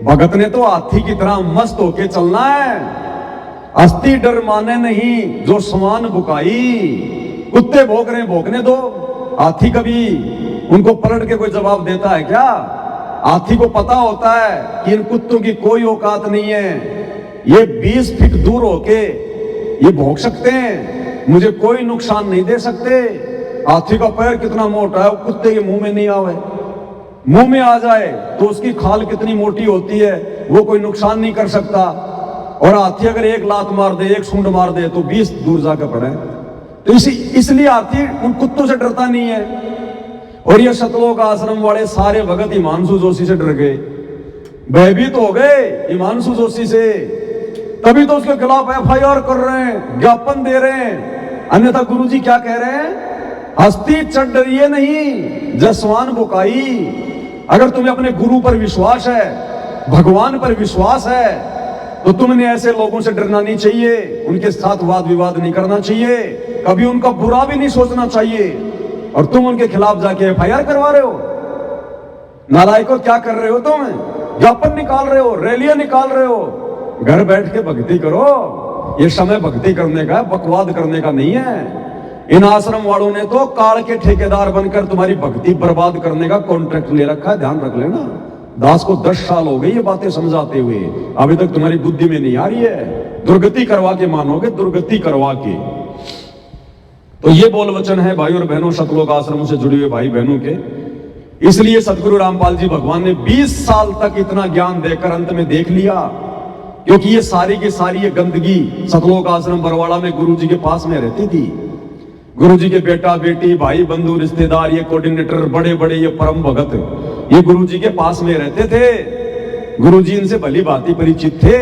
भगत ने तो हाथी की तरह मस्त होके चलना है। अस्थि डर माने नहीं, जो समान बुकाई। कुत्ते भौंक रहे, भौंकने दो। हाथी कभी उनको पलट के कोई जवाब देता है क्या? हाथी को पता होता है कि इन कुत्तों की कोई औकात नहीं है, ये 20 फीट दूर होके ये भौंक सकते हैं, मुझे कोई नुकसान नहीं दे सकते। हाथी का पैर कितना मोटा है, वो कुत्ते के मुंह में नहीं आवे। मुंह में आ जाए तो उसकी खाल कितनी मोटी होती है, वो कोई नुकसान नहीं कर सकता। और हाथी अगर एक लात मार दे, एक सूंड मार दे, तो 20 दूर जाकर पड़े। तो इसलिए हाथी उन कुत्तों से डरता नहीं है। और ये सतलोक आश्रम वाले सारे भगत हिमांशु जोशी से डर गए, भयभीत हो गए हिमांशु जोशी से, तभी तो उसके खिलाफ FIR कर रहे हैं, ज्ञापन दे रहे हैं। अन्यथा गुरुजी क्या कह रहे हैं? हस्ती चढ़ डरिए नहीं, जसवान बुकाई। अगर तुम्हें अपने गुरु पर विश्वास है, भगवान पर विश्वास है, तो तुमने ऐसे लोगों से डरना नहीं चाहिए, उनके साथ वाद विवाद नहीं करना चाहिए, कभी उनका बुरा भी नहीं सोचना चाहिए। और तुम उनके खिलाफ जाके FIR करवा रहे हो। नालायकों, क्या कर रहे हो तुम? ज्ञापन निकाल रहे हो, रैलियां निकाल रहे हो। घर बैठ के भक्ति करो, ये समय भक्ति करने का है, बकवाद करने का नहीं है। इन आश्रम वालों ने तो काल के ठेकेदार बनकर तुम्हारी भक्ति बर्बाद करने का कॉन्ट्रैक्ट ले रखा है, ध्यान रख लेना। दास को 10 साल हो गए ये बातें समझाते हुए, अभी तक तुम्हारी बुद्धि में नहीं आ रही है। दुर्गति करवा के मानोगे, दुर्गति करवा के। तो ये बोल वचन है भाई और बहनों, सतलोक आश्रमों से जुड़े हुए भाई बहनों के। इसलिए सतगुरु रामपाल जी भगवान ने 20 साल तक इतना ज्ञान देकर अंत में देख लिया, क्योंकि ये सारी की सारी ये गंदगी सतलोक आश्रम बरवाड़ा में गुरु जी के पास में रहती थी। गुरु जी के बेटा बेटी, भाई बंधु, रिश्तेदार, ये कोऑर्डिनेटर, बड़े बड़े ये परम भगत, ये गुरु जी के पास में रहते थे। गुरु जी इनसे भली भांति परिचित थे।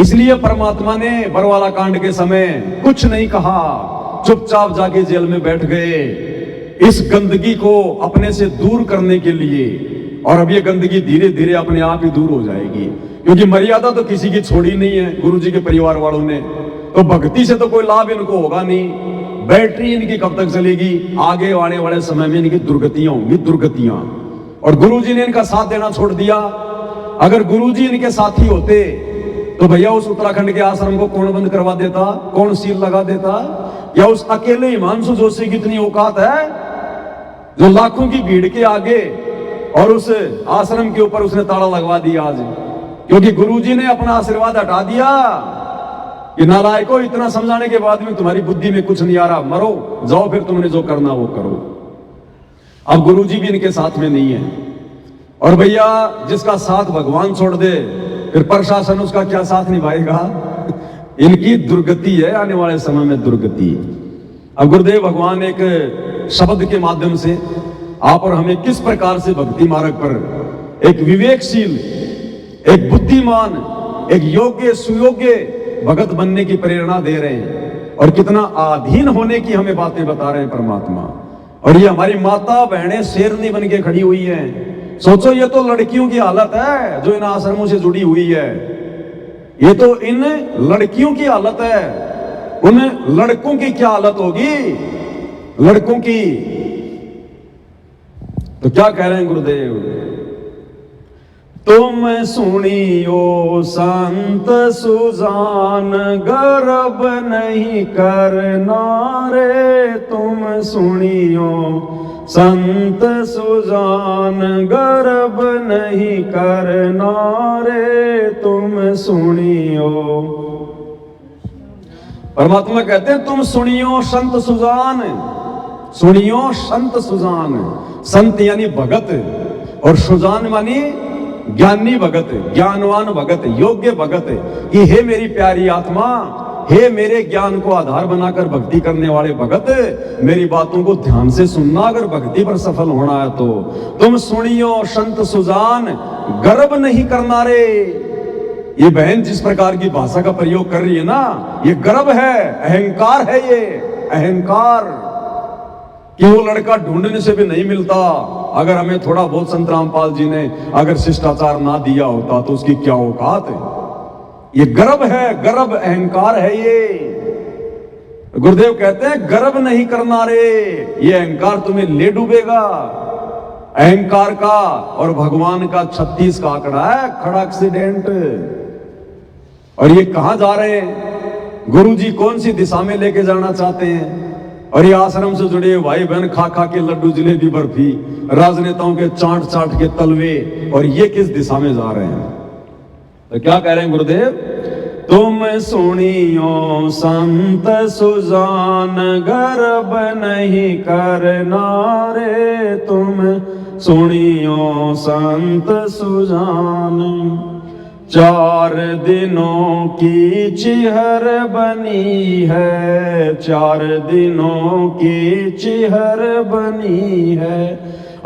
इसलिए परमात्मा ने बरवाला कांड के समय कुछ नहीं कहा, चुपचाप जाके जेल में बैठ गए, इस गंदगी को अपने से दूर करने के लिए। और अब ये गंदगी धीरे धीरे अपने आप ही दूर हो जाएगी, क्योंकि मर्यादा तो किसी की छोड़ी नहीं है गुरु जी के परिवार वालों ने। तो भक्ति से तो कोई लाभ इनको होगा नहीं। बैटरी इनकी कब तक चलेगी? आगे आने वाले समय में इनकी दुर्गतियां होंगी, दुर्गतियां। और गुरुजी ने इनका साथ देना छोड़ दिया। अगर गुरुजी इनके साथी होते तो भैया उस उत्तराखंड के आश्रम को कौन बंद करवा देता, कौन सील लगा देता? या उस अकेले हिमांशु जोशी की इतनी औकात है जो लाखों की भीड़ के आगे और उस आश्रम के ऊपर उसने ताला लगवा दिया आज, क्योंकि गुरुजी ने अपना आशीर्वाद हटा दिया कि नालायकों, इतना समझाने के बाद में तुम्हारी बुद्धि में कुछ नहीं आ रहा, मरो, जाओ फिर तुमने जो करना वो करो। अब गुरुजी भी इनके साथ में नहीं है। और भैया जिसका साथ भगवान छोड़ दे, फिर प्रशासन उसका क्या साथ निभाएगा? इनकी दुर्गति है, आने वाले समय में दुर्गति। अब गुरुदेव भगवान एक शब्द के माध्यम से आप और हमें किस प्रकार से भक्ति मार्ग पर एक विवेकशील, एक बुद्धिमान, एक योग्य सुयोग्य भगत बनने की प्रेरणा दे रहे हैं, और कितना अधीन होने की हमें बातें बता रहे हैं परमात्मा। और ये हमारी माता बहनें शेरनी बन के खड़ी हुई हैं। सोचो, ये तो लड़कियों की हालत है जो इन आश्रमों से जुड़ी हुई है। ये तो इन लड़कियों की हालत है। उन लड़कों की क्या हालत होगी? लड़कों की तो क्या कह रहे हैं गुरुदेव? तुम सुनियो संत सुजान गर्व नहीं करना रे, तुम सुनियो संत सुजान गर्व नहीं करना रे, तुम सुनियो। परमात्मा कहते हैं तुम सुनियो संत सुजान, सुनियो संत सुजान। संत यानी भगत और सुजान मानी ज्ञानी भगत, ज्ञानवान भगत, योग्य भगत। कि हे मेरी प्यारी आत्मा, हे मेरे ज्ञान को आधार बनाकर भक्ति करने वाले भगत, मेरी बातों को ध्यान से सुनना अगर भक्ति पर सफल होना है तो। तुम सुनियो संत सुजान गर्व नहीं करना रे। ये बहन जिस प्रकार की भाषा का प्रयोग कर रही है ना, ये गर्व है, अहंकार है, ये अहंकार कि वो लड़का ढूंढने से भी नहीं मिलता। अगर हमें थोड़ा बहुत संत रामपाल जी ने अगर शिष्टाचार ना दिया होता तो उसकी क्या औकात है। ये गर्व है, गर्व अहंकार है ये। गुरुदेव कहते हैं गर्व नहीं करना रे, ये अहंकार तुम्हें ले डूबेगा। अहंकार का और भगवान का 36 का आंकड़ा है, खड़ा एक्सीडेंट। और ये कहां जा रहे हैं? गुरु जी कौन सी दिशा में लेके जाना चाहते हैं? और ये आश्रम से जुड़े भाई बहन खा खा के लड्डू जलेबी बर्फी, राजनेताओं के चाट चाट के तलवे, और ये किस दिशा में जा रहे हैं? तो क्या कह रहे हैं गुरुदेव? तुम सुनियो संत सुजान गर्व नहीं करना रे, तुम सुनियो संत सुजान। 4 दिनों की चिहर बनी है, 4 दिनों की चिहर बनी है,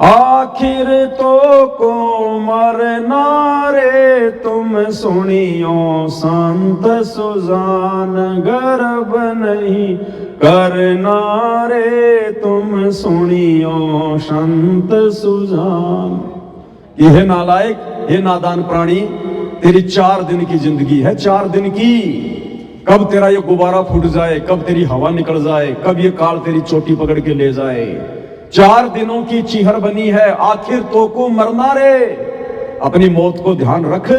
आखिर तो को मरना रे, तुम सुनियो संत सुजान गर्व नहीं करना रे, तुम सुनियो संत सुजान। ये है नालायक, हे नादान प्राणी, तेरी 4 दिन की जिंदगी है, 4 दिन की। कब तेरा ये गुब्बारा फूट जाए, कब तेरी हवा निकल जाए, कब ये काल तेरी चोटी पकड़ के ले जाए। 4 दिनों की चीहर बनी है, आखिर तो को मरना रे, अपनी मौत को ध्यान रख।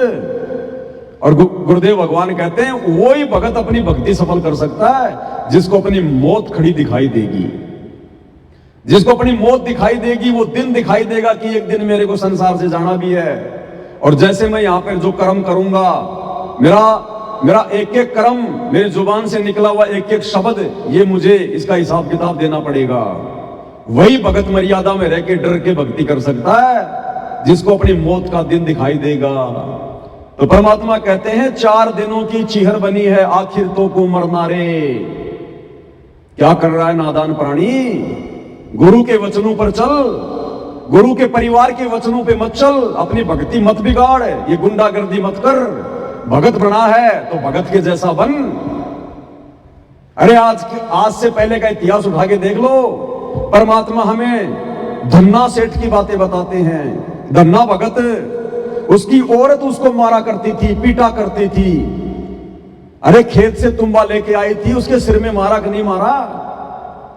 और गुरुदेव भगवान कहते हैं वो ही भगत अपनी भक्ति सफल कर सकता है जिसको अपनी मौत खड़ी दिखाई देगी। जिसको अपनी मौत दिखाई देगी, वो दिन दिखाई देगा कि एक दिन मेरे को संसार से जाना भी है। और जैसे मैं यहां पर जो कर्म करूंगा, मेरा एक एक कर्म, मेरी जुबान से निकला हुआ एक एक शब्द, ये मुझे इसका हिसाब किताब देना पड़ेगा। वही भगत मर्यादा में रह के डर के भक्ति कर सकता है जिसको अपनी मौत का दिन दिखाई देगा। तो परमात्मा कहते हैं 4 दिनों की चीहर बनी है, आखिर तो को मरना रे। क्या कर रहा है नादान प्राणी? गुरु के वचनों पर चल, गुरु के परिवार के वचनों पे मत चल, अपनी भक्ति मत बिगाड़, ये गुंडागर्दी मत कर। भगत बना है तो भगत के जैसा बन। अरे आज से पहले का इतिहास उठा के देख लो। परमात्मा हमें धन्ना सेठ की बातें बताते हैं। धन्ना भगत, उसकी औरत उसको मारा करती थी, पीटा करती थी। अरे खेत से तुम्बा लेके आई थी, उसके सिर में मारा कि नहीं मारा?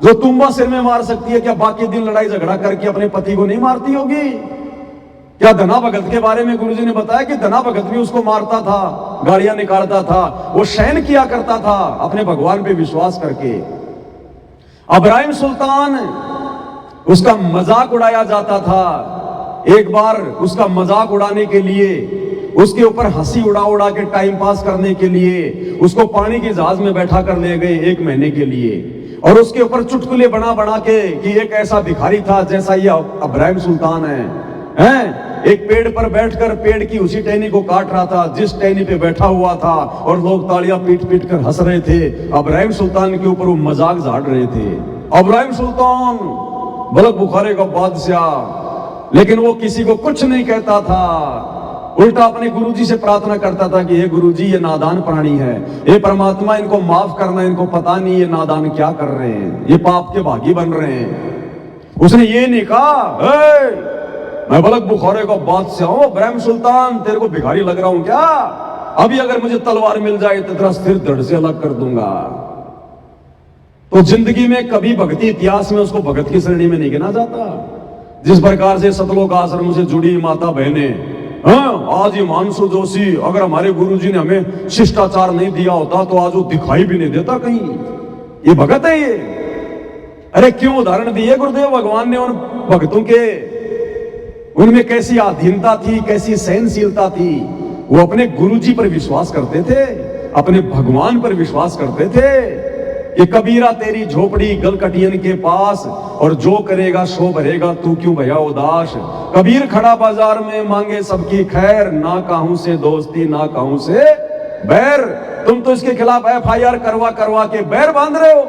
जो तुम्बा सिर में मार सकती है, क्या बाकी दिन लड़ाई झगड़ा करके अपने पति को नहीं मारती होगी? क्या धना भगत के बारे में गुरुजी ने बताया कि धना भगत भी उसको मारता था, गालियां निकालता था, वो शयन किया करता था अपने भगवान पे विश्वास करके। इब्राहिम सुल्तान, उसका मजाक उड़ाया जाता था। एक बार उसका मजाक उड़ाने के लिए, उसके ऊपर हंसी उड़ा उड़ा के टाइम पास करने के लिए उसको पानी के जहाज में बैठा कर ले गए 1 महीने के लिए। और उसके ऊपर चुटकुले बना बना के कि एक ऐसा भिखारी था जैसा ये इब्राहिम सुल्तान है। एक पेड़ पर बैठकर पेड़ की उसी टहनी को काट रहा था जिस टहनी पे बैठा हुआ था, और लोग तालियां पीट पीट कर हंस रहे थे। इब्राहिम सुल्तान के ऊपर वो मजाक झाड़ रहे थे। इब्राहिम सुल्तान बलक बुखारे का बादशाह, लेकिन वो किसी को कुछ नहीं कहता था। उल्टा अपने गुरुजी से प्रार्थना करता था कि हे गुरुजी, ये नादान प्राणी है, हे परमात्मा इनको माफ करना, इनको पता नहीं ये नादान क्या कर रहे हैं, ये पाप के भागी बन रहे हैं। उसने ये नहीं कहा मैं बलक बुखारे का बादशाह हूं, इब्राहिम सुल्तान तेरे को भिखारी लग रहा हूं क्या? अभी अगर मुझे तलवार मिल जाए तो तेरा सिर धड़ से अलग कर दूंगा। तो जिंदगी में कभी भक्ति इतिहास में उसको भगत की श्रेणी में नहीं गिना जाता। जिस प्रकार से सतलोक आश्रम से जुड़ी माता बहनें हाँ, आज हिमांशु जोशी, अगर हमारे गुरुजी ने हमें शिष्टाचार नहीं दिया होता तो आज वो दिखाई भी नहीं देता कहीं। ये भगत है ये। अरे क्यों उदाहरण दिए गुरुदेव भगवान ने उन भक्तों के, उनमें कैसी अधीनता थी, कैसी सहनशीलता थी। वो अपने गुरुजी पर विश्वास करते थे, अपने भगवान पर विश्वास करते थे कि कबीरा तेरी झोपड़ी गलकटियन के पास, और जो करेगा सो भरेगा, तू क्यों भया उदास। कबीर खड़ा बाजार में मांगे सबकी खैर, ना काहू से दोस्ती ना काहू से बैर। तुम तो इसके खिलाफ FIR करवा करवा के बैर बांध रहे हो।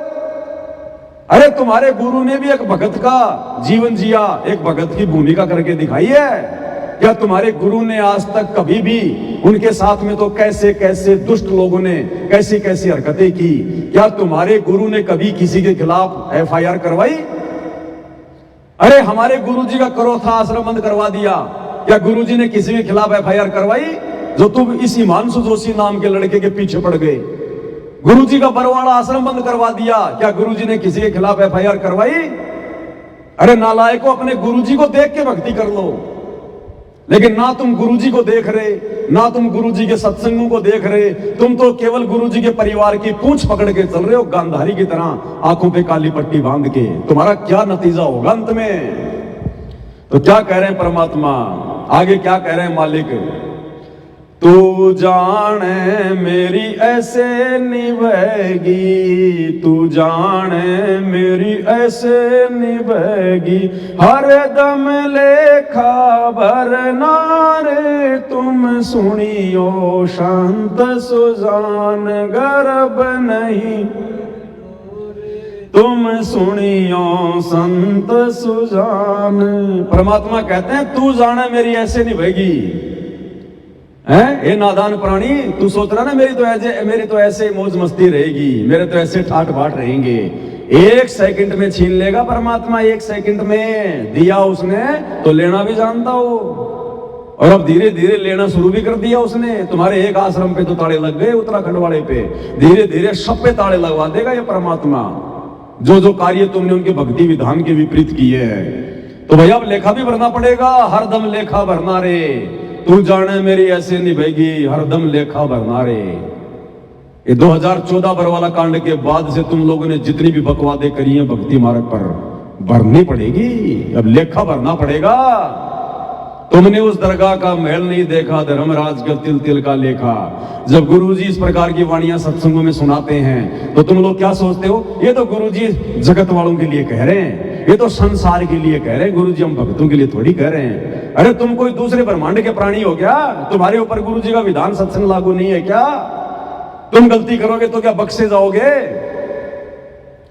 अरे तुम्हारे गुरु ने भी एक भगत का जीवन जिया, एक भगत की भूमिका करके दिखाई है। क्या तुम्हारे गुरु ने आज तक कभी भी, उनके साथ में तो कैसे कैसे दुष्ट लोगों ने कैसी कैसी हरकतें की, क्या तुम्हारे गुरु ने कभी किसी के खिलाफ FIR करवाई? अरे हमारे गुरुजी का करोथा आश्रम बंद करवा दिया, क्या गुरुजी ने किसी के खिलाफ FIR करवाई? जो तुम इस हिमांशु जोशी नाम के लड़के के पीछे पड़ गए। गुरुजी का बरवाड़ा आश्रम बंद करवा दिया, क्या गुरुजी ने किसी के खिलाफ FIR करवाई? अरे नालायकों, अपने गुरुजी को देख के भक्ति कर लो। लेकिन ना तुम गुरुजी को देख रहे, ना तुम गुरुजी के सत्संगों को देख रहे, तुम तो केवल गुरुजी के परिवार की पूंछ पकड़ के चल रहे हो, गांधारी की तरह आंखों पे काली पट्टी बांध के। तुम्हारा क्या नतीजा होगा अंत में? तो क्या कह रहे हैं परमात्मा आगे, क्या कह रहे हैं मालिक? तू जाने मेरी ऐसे निभेगी, तू जाने मेरी ऐसे निभेगी, हर दम लेखा भरना रे। तुम सुनियो शांत सुजान गर्भ नहीं, तुम सुनियो संत सुजान। परमात्मा कहते हैं तू जाने मेरी ऐसे निभेगी। हैं ये नादान प्राणी, तू सोच रहा ना मेरी तो ऐसे मौज मस्ती रहेगी, मेरे तो ऐसे ठाट बाट रहेंगे। 1 सेकंड में छीन लेगा परमात्मा, 1 सेकंड में दिया उसने तो लेना भी जानता हो, और अब धीरे धीरे लेना शुरू भी कर दिया उसने। तुम्हारे एक आश्रम पे तो ताले लग गए, उत्तराखंड वाले पे, धीरे धीरे सब पे ताले लगवा देगा ये परमात्मा। जो जो कार्य तुमने उनके भक्ति विधान के विपरीत किए हैं, तो भैया अब लेखा भी भरना पड़ेगा, हरदम लेखा भरना रे। तू जाने मेरी ऐसे निभेगी, हरदम लेखा भरना रे। ये 2014 बरवाला कांड के बाद से तुम लोगों ने जितनी भी बकवादे करी हैं भक्ति मार्ग पर, भरनी पड़ेगी, अब लेखा भरना पड़ेगा। तुमने उस दरगाह का महल नहीं देखा, धर्मराज का तिल तिल का लेखा। जब गुरुजी इस प्रकार की वाणियां सत्संगों में सुनाते हैं तो तुम लोग क्या सोचते हो, ये तो गुरुजी जगत वालों के लिए कह रहे हैं, ये तो संसार के लिए कह रहे हैं, गुरुजी हम भक्तों के लिए थोड़ी कह रहे हैं। अरे तुम कोई दूसरे ब्रह्मांड के प्राणी हो क्या? तुम्हारे ऊपर गुरुजी का विधान सत्संग लागू नहीं है क्या? तुम गलती करोगे तो क्या बख्शे जाओगे?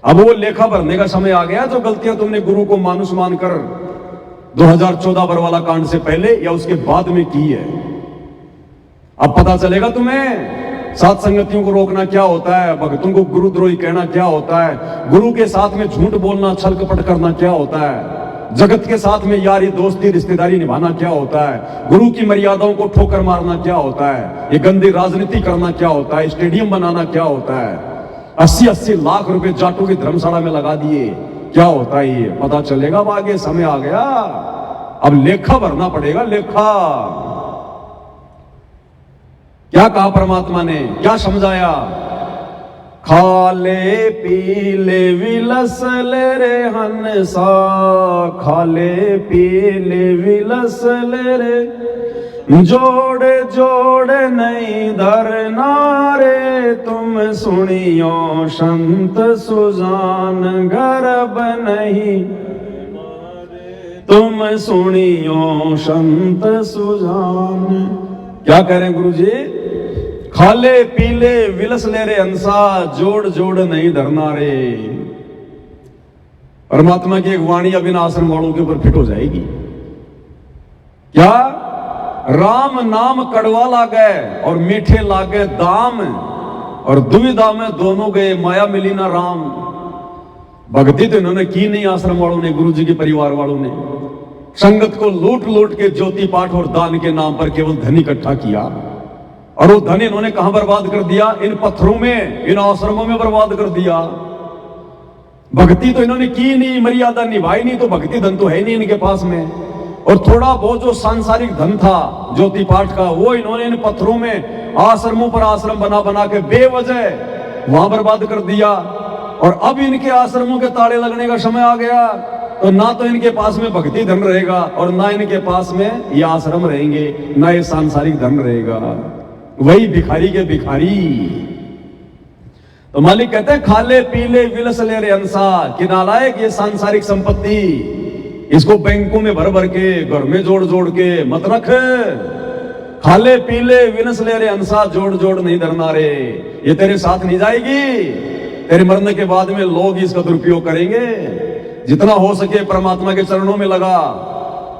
अब वो लेखा भरने का समय आ गया, जो गलतियां तुमने गुरु को मानुष मानकर 2014 बरवाला कांड से पहले या उसके बाद में की है। अब पता चलेगा तुम्हें साथ संगतियों को रोकना क्या होता है, भक्तों को गुरुद्रोही कहना क्या होता है, गुरु के साथ में झूठ बोलना छल कपट करना क्या होता है, जगत के साथ में यारी दोस्ती रिश्तेदारी निभाना क्या होता है, गुरु की मर्यादाओं को ठोकर मारना क्या होता है, ये गंदी राजनीति करना क्या होता है, स्टेडियम बनाना क्या होता है, 80-80 लाख रुपए जाटों की धर्मशाला में लगा दिए, क्या होता है ये पता चलेगा। अब आगे समय आ गया, अब लेखा भरना पड़ेगा, लेखा। क्या कहा परमात्मा ने, क्या समझाया? खाले पीले विलस ले रे हंसा, खाले पीले विलस ले रे, जोड़ जोड़ नहीं धरना रे। तुम सुनियो संत सुजान गर्भ नहीं, तुम सुनियो संत सुजान। क्या कह रहे हैं गुरुजी? खाले पीले विलस ले रे हंसा, जोड़ जोड़ नहीं धरना रे। परमात्मा की एक वाणी अब इन आश्रम वालों के ऊपर फिट हो जाएगी। क्या? राम नाम कड़वा लागे और मीठे लागे दाम, और दुविधा में दोनों गए माया मिली ना राम। भक्ति तो इन्होंने की नहीं आश्रम वालों ने, गुरु जी के परिवार वालों ने। संगत को लूट लूट के ज्योति पाठ और दान के नाम पर केवल धन इकट्ठा किया, और वो धन इन्होंने कहां बर्बाद कर दिया? इन पत्थरों में, इन आश्रमों में बर्बाद कर दिया। भक्ति तो इन्होंने की नहीं, मर्यादा निभाई नहीं, तो भक्ति धन तो है नहीं इनके पास में। और थोड़ा बहुत जो सांसारिक धन था ज्योति पाठ का, वो इन्होंने इन पत्थरों में आश्रमों पर आश्रम बना बना के बेवजह वहां बर्बाद कर दिया। और अब इनके आश्रमों के ताले लगने का समय आ गया, तो ना तो इनके पास में भक्ति धन रहेगा और ना इनके पास में ये आश्रम रहेंगे, ना ये सांसारिक धन रहेगा। वही भिखारी के भिखारी। तो मालिक कहते हैं खाले पीले विलस ले रे अंसा, कि नालायक ये सांसारिक संपत्ति इसको बैंकों में भर भर के घर में जोड़ जोड़ के मत रख। खाले पीले विनस ले रे अंसा, जोड़ जोड़ नहीं धरना रे, ये तेरे साथ नहीं जाएगी। तेरे मरने के बाद में लोग इसका दुरुपयोग करेंगे। जितना हो सके परमात्मा के चरणों में लगा,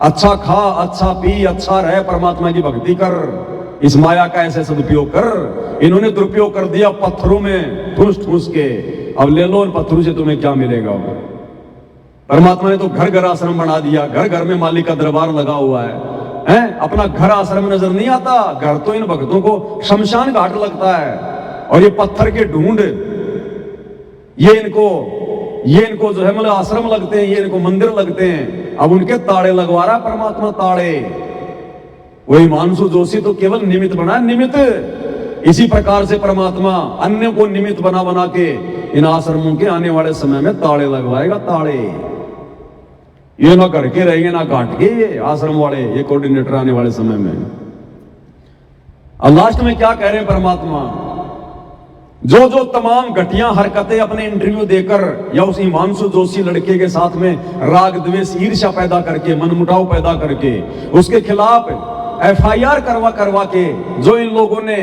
अच्छा खा, अच्छा पी, अच्छा रहे, परमात्मा की भक्ति कर, इस माया का ऐसे सदुपयोग कर। इन्होंने दुरुपयोग कर दिया पत्थरों में ठूस ठूस के। अब ले लो इन पत्थरों से, तुम्हें क्या मिलेगा। परमात्मा ने तो घर घर आश्रम बना दिया, घर घर में मालिक का दरबार लगा हुआ है। अपना घर आश्रम नजर नहीं आता, घर तो इन भक्तों को शमशान घाट लगता है। और ये पत्थर के ढूंढ, ये इनको जो है मतलब आश्रम लगते हैं, ये इनको मंदिर लगते हैं। अब उनके ताड़े लगवा रहा परमात्मा, ताड़े। वही हिमांशु जोशी तो केवल निमित्त बना, निमित्त। इसी प्रकार से परमात्मा अन्य को निमित्त बना बना के इन आश्रमों के आने वाले समय में ताड़े लगवाएगा, ताड़े। ये ना घर के रहेंगे ना घाट के, ये आश्रम वाले, ये कोऑर्डिनेटर आने वाले समय में। अब लास्ट में क्या कह रहे हैं परमात्मा, जो जो तमाम घटिया हरकतें अपने इंटरव्यू देकर या उस हिमांशु जोशी लड़के के साथ में राग द्वेष ईर्ष्या पैदा करके, मनमुटाव पैदा करके उसके खिलाफ FIR करवा के जो इन लोगों ने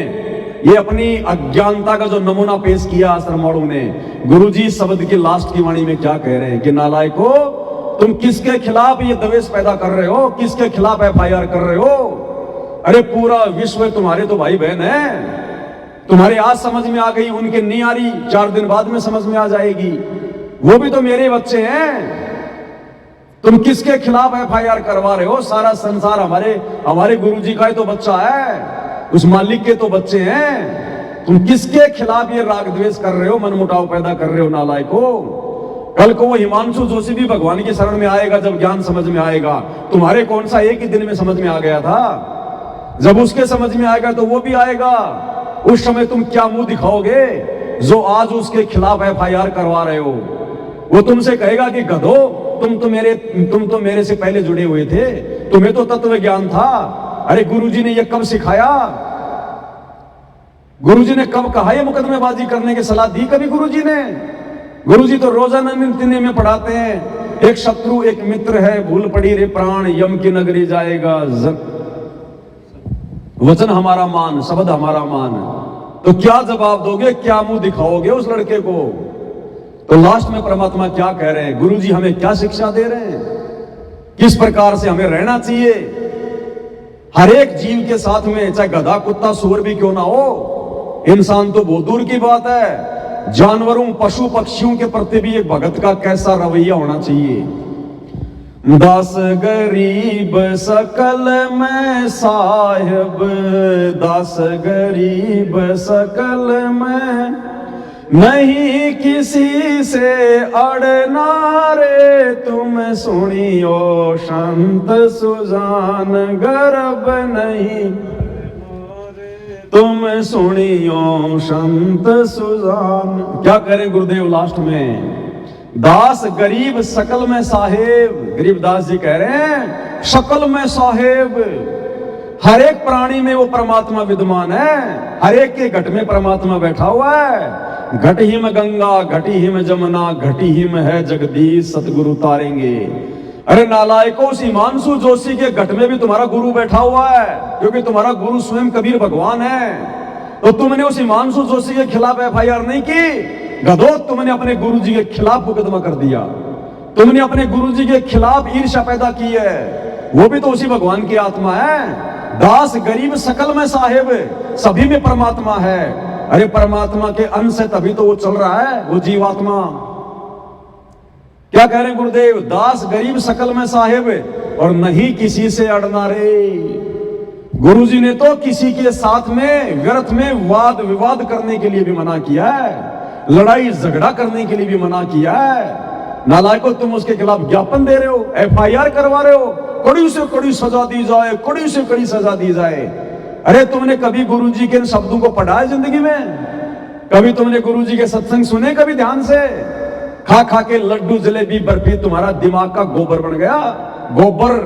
ये अपनी अज्ञानता का जो नमूना पेश किया आश्रम वालों ने, गुरुजी शब्द की लास्ट की वाणी में क्या कह रहे हैं कि नालायको, तुम किसके खिलाफ ये द्वेष पैदा कर रहे हो, किसके खिलाफ FIR कर रहे हो। अरे पूरा विश्व तुम्हारे तो भाई बहन है। तुम्हारे आज समझ में आ गई, उनके नहीं आ रही, 4 दिन बाद में समझ में आ जाएगी। वो भी तो मेरे बच्चे हैं। तुम किसके खिलाफ FIR करवा रहे हो। सारा संसार हमारे गुरुजी का ही तो बच्चा है, उस मालिक के तो बच्चे हैं। तुम किसके खिलाफ ये राग द्वेष कर रहे हो, मनमुटाव पैदा कर रहे हो नालायको। कल को वो हिमांशु जोशी भी भगवान की शरण में आएगा जब ज्ञान समझ में आएगा। तुम्हारे कौन सा एक ही दिन में समझ में आ गया था। जब उसके समझ में आएगा तो वो भी आएगा। उस समय तुम क्या मुंह दिखाओगे जो आज उसके खिलाफ FIR करवा रहे हो। वो तुमसे कहेगा कि गधो, तुम तो मेरे से पहले जुड़े हुए थे, तुम्हें तो तत्व ज्ञान था। अरे गुरुजी ने ये कब सिखाया, गुरुजी ने कब कहा ये मुकदमेबाजी करने की सलाह दी कभी गुरुजी ने। गुरुजी तो रोजाना नित्य में पढ़ाते हैं, एक शत्रु एक मित्र है, भूल पड़ी रे प्राण, यम की नगरी जाएगा, वचन हमारा मान, शब्द हमारा मान। तो क्या जवाब दोगे, क्या मुंह दिखाओगे उस लड़के को। तो लास्ट में परमात्मा क्या कह रहे हैं, गुरुजी हमें क्या शिक्षा दे रहे हैं, किस प्रकार से हमें रहना चाहिए। हर एक जीव के साथ में, चाहे गधा कुत्ता सूअर भी क्यों ना हो, इंसान तो बहुत दूर की बात है, जानवरों पशु पक्षियों के प्रति भी एक भगत का कैसा रवैया होना चाहिए। दास गरीब सकल में साहिब, दास गरीब सकल में, नहीं किसी से अड़ना रे, तुम सुनियो संत सुजान, गर्भ नहीं तुम सुनियो संत सुजान। क्या करें गुरुदेव लास्ट में, दास गरीब सकल में साहेब। गरीबदास जी कह रहे हैं शकल में साहेब। हर एक प्राणी में वो परमात्मा विद्यमान है, हर एक के घट में परमात्मा बैठा हुआ है। घट ही में गंगा, घटी ही में जमुना, घटी ही में है जगदीश, सतगुरु तारेंगे। अरे नालायको, उस हिमांशु जोशी के घट में भी तुम्हारा गुरु बैठा हुआ है, क्योंकि तुम्हारा गुरु स्वयं कबीर भगवान है। तो तुमने उस हिमांशु जोशी के खिलाफ FIR नहीं की, गधो, तुमने अपने गुरु जी के खिलाफ मुकदमा कर दिया। तुमने अपने गुरु जी के खिलाफ ईर्ष्या पैदा की है। वो भी तो उसी भगवान की आत्मा है। दास गरीब सकल में साहेब, सभी में परमात्मा है। अरे परमात्मा के अंश है, तभी तो वो चल रहा है, वो जीवात्मा। क्या कह रहे हैं गुरुदेव, दास गरीब सकल में साहेब, और नहीं किसी से अड़ना रे। गुरुजी ने तो किसी के साथ में व्यर्थ में वाद विवाद करने के लिए भी मना किया है, लड़ाई झगड़ा करने के लिए भी मना किया है। नालायकों, तुम उसके खिलाफ ज्ञापन दे रहे हो, FIR करवा रहे हो, कड़ी से कड़ी सजा दी जाए, कड़ी से कड़ी सजा दी जाए। अरे तुमने कभी गुरुजी के इन शब्दों को पढ़ा है जिंदगी में? कभी तुमने गुरुजी के सत्संग सुने कभी ध्यान से? खा खा के लड्डू जलेबी बर्फी तुम्हारा दिमाग का गोबर बन गया, गोबर।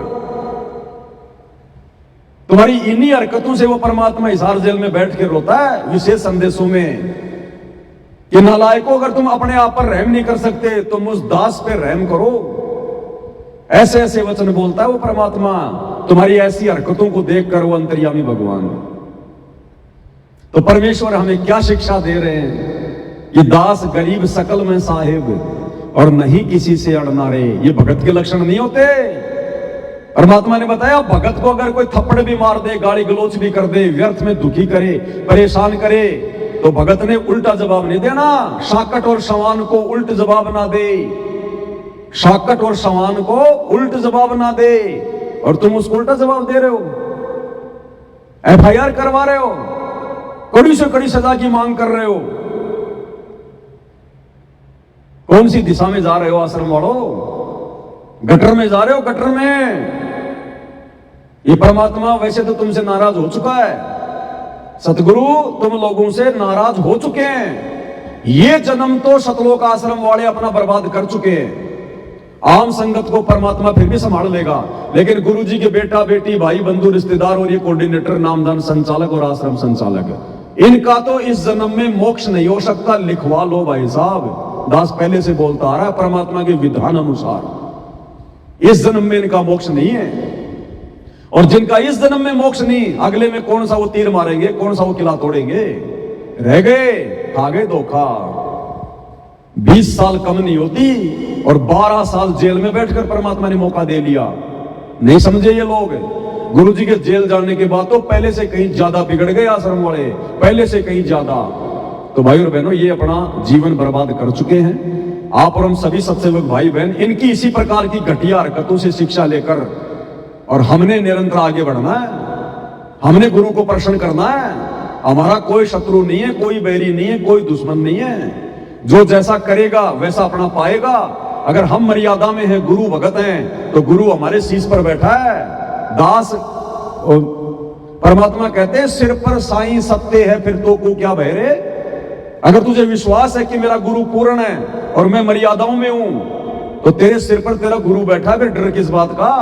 तुम्हारी इन्हीं हरकतों से वो परमात्मा हिसार जेल में बैठ के रोता है विशेष संदेशों में कि नालायकों, अगर तुम अपने आप पर रहम नहीं कर सकते तुम उस दास पे रहम करो। ऐसे ऐसे वचन बोलता है वो परमात्मा तुम्हारी ऐसी हरकतों को देखकर, वो अंतर्यामी भगवान। तो परमेश्वर हमें क्या शिक्षा दे रहे हैं? ये दास गरीब सकल में साहिब और नहीं किसी से अड़ना रे, ये भगत के लक्षण नहीं होते। परमात्मा ने बताया भगत को अगर कोई थप्पड़ भी मार दे, गाली गलोच भी कर दे, व्यर्थ में दुखी करे, परेशान करे, तो भगत ने उल्टा जवाब नहीं देना। शाकट और सवान को उल्ट जवाब ना दे, शाकट और सवान को उल्ट जवाब ना दे, और तुम उसको उल्टा जवाब दे रहे हो, FIR करवा रहे हो, कड़ी से कड़ी सजा की मांग कर रहे हो। कौन सी दिशा में जा रहे हो आश्रम वालों? गटर में जा रहे हो, गटर में। ये परमात्मा वैसे तो तुमसे नाराज हो चुका है, सतगुरु तुम लोगों से नाराज हो चुके हैं। ये जन्म तो सतलोक आश्रम वाले अपना बर्बाद कर चुके हैं। आम संगत को परमात्मा फिर भी संभाल लेगा, लेकिन गुरु जी के बेटा बेटी भाई बंधु रिश्तेदार और ये कोऑर्डिनेटर नामदान संचालक और आश्रम संचालक, इनका तो इस जन्म में मोक्ष नहीं हो सकता। लिखवा लो भाई साहब, दास पहले से बोलता आ रहा है परमात्मा के विधान अनुसार इस जन्म में इनका मोक्ष नहीं है। और जिनका इस जन्म में मोक्ष नहीं, अगले में कौन सा वो तीर मारेंगे, कौन सा वो किला तोड़ेंगे? रह गए, खा गए धोखा। 20 साल कम नहीं होती और 12 साल जेल में बैठकर परमात्मा ने मौका दे लिया। नहीं समझे ये लोग? गुरु जी के जेल जाने के बाद तो पहले से कहीं ज्यादा बिगड़ गए आश्रम वाले, पहले से कहीं ज्यादा। तो भाई और बहनों, ये अपना जीवन बर्बाद कर चुके हैं। आप और हम सभी सत्सेवक भाई बहन इनकी इसी प्रकार की घटिया हरकतों से शिक्षा लेकर, और हमने निरंतर आगे बढ़ना है, हमने गुरु को प्रसन्न करना है। हमारा कोई शत्रु नहीं है, कोई बैरी नहीं है, कोई दुश्मन नहीं है। जो जैसा करेगा वैसा अपना पाएगा। अगर हम मर्यादा में हैं, गुरु भगत हैं, तो गुरु हमारे शीश पर बैठा है। दास परमात्मा कहते हैं सिर पर साईं सत्य है, फिर तो को क्या भय रे। अगर तुझे विश्वास है कि मेरा गुरु पूर्ण है और मैं मर्यादाओं में हूं, तो तेरे सिर पर तेरा गुरु बैठा, फिर डर किस बात का?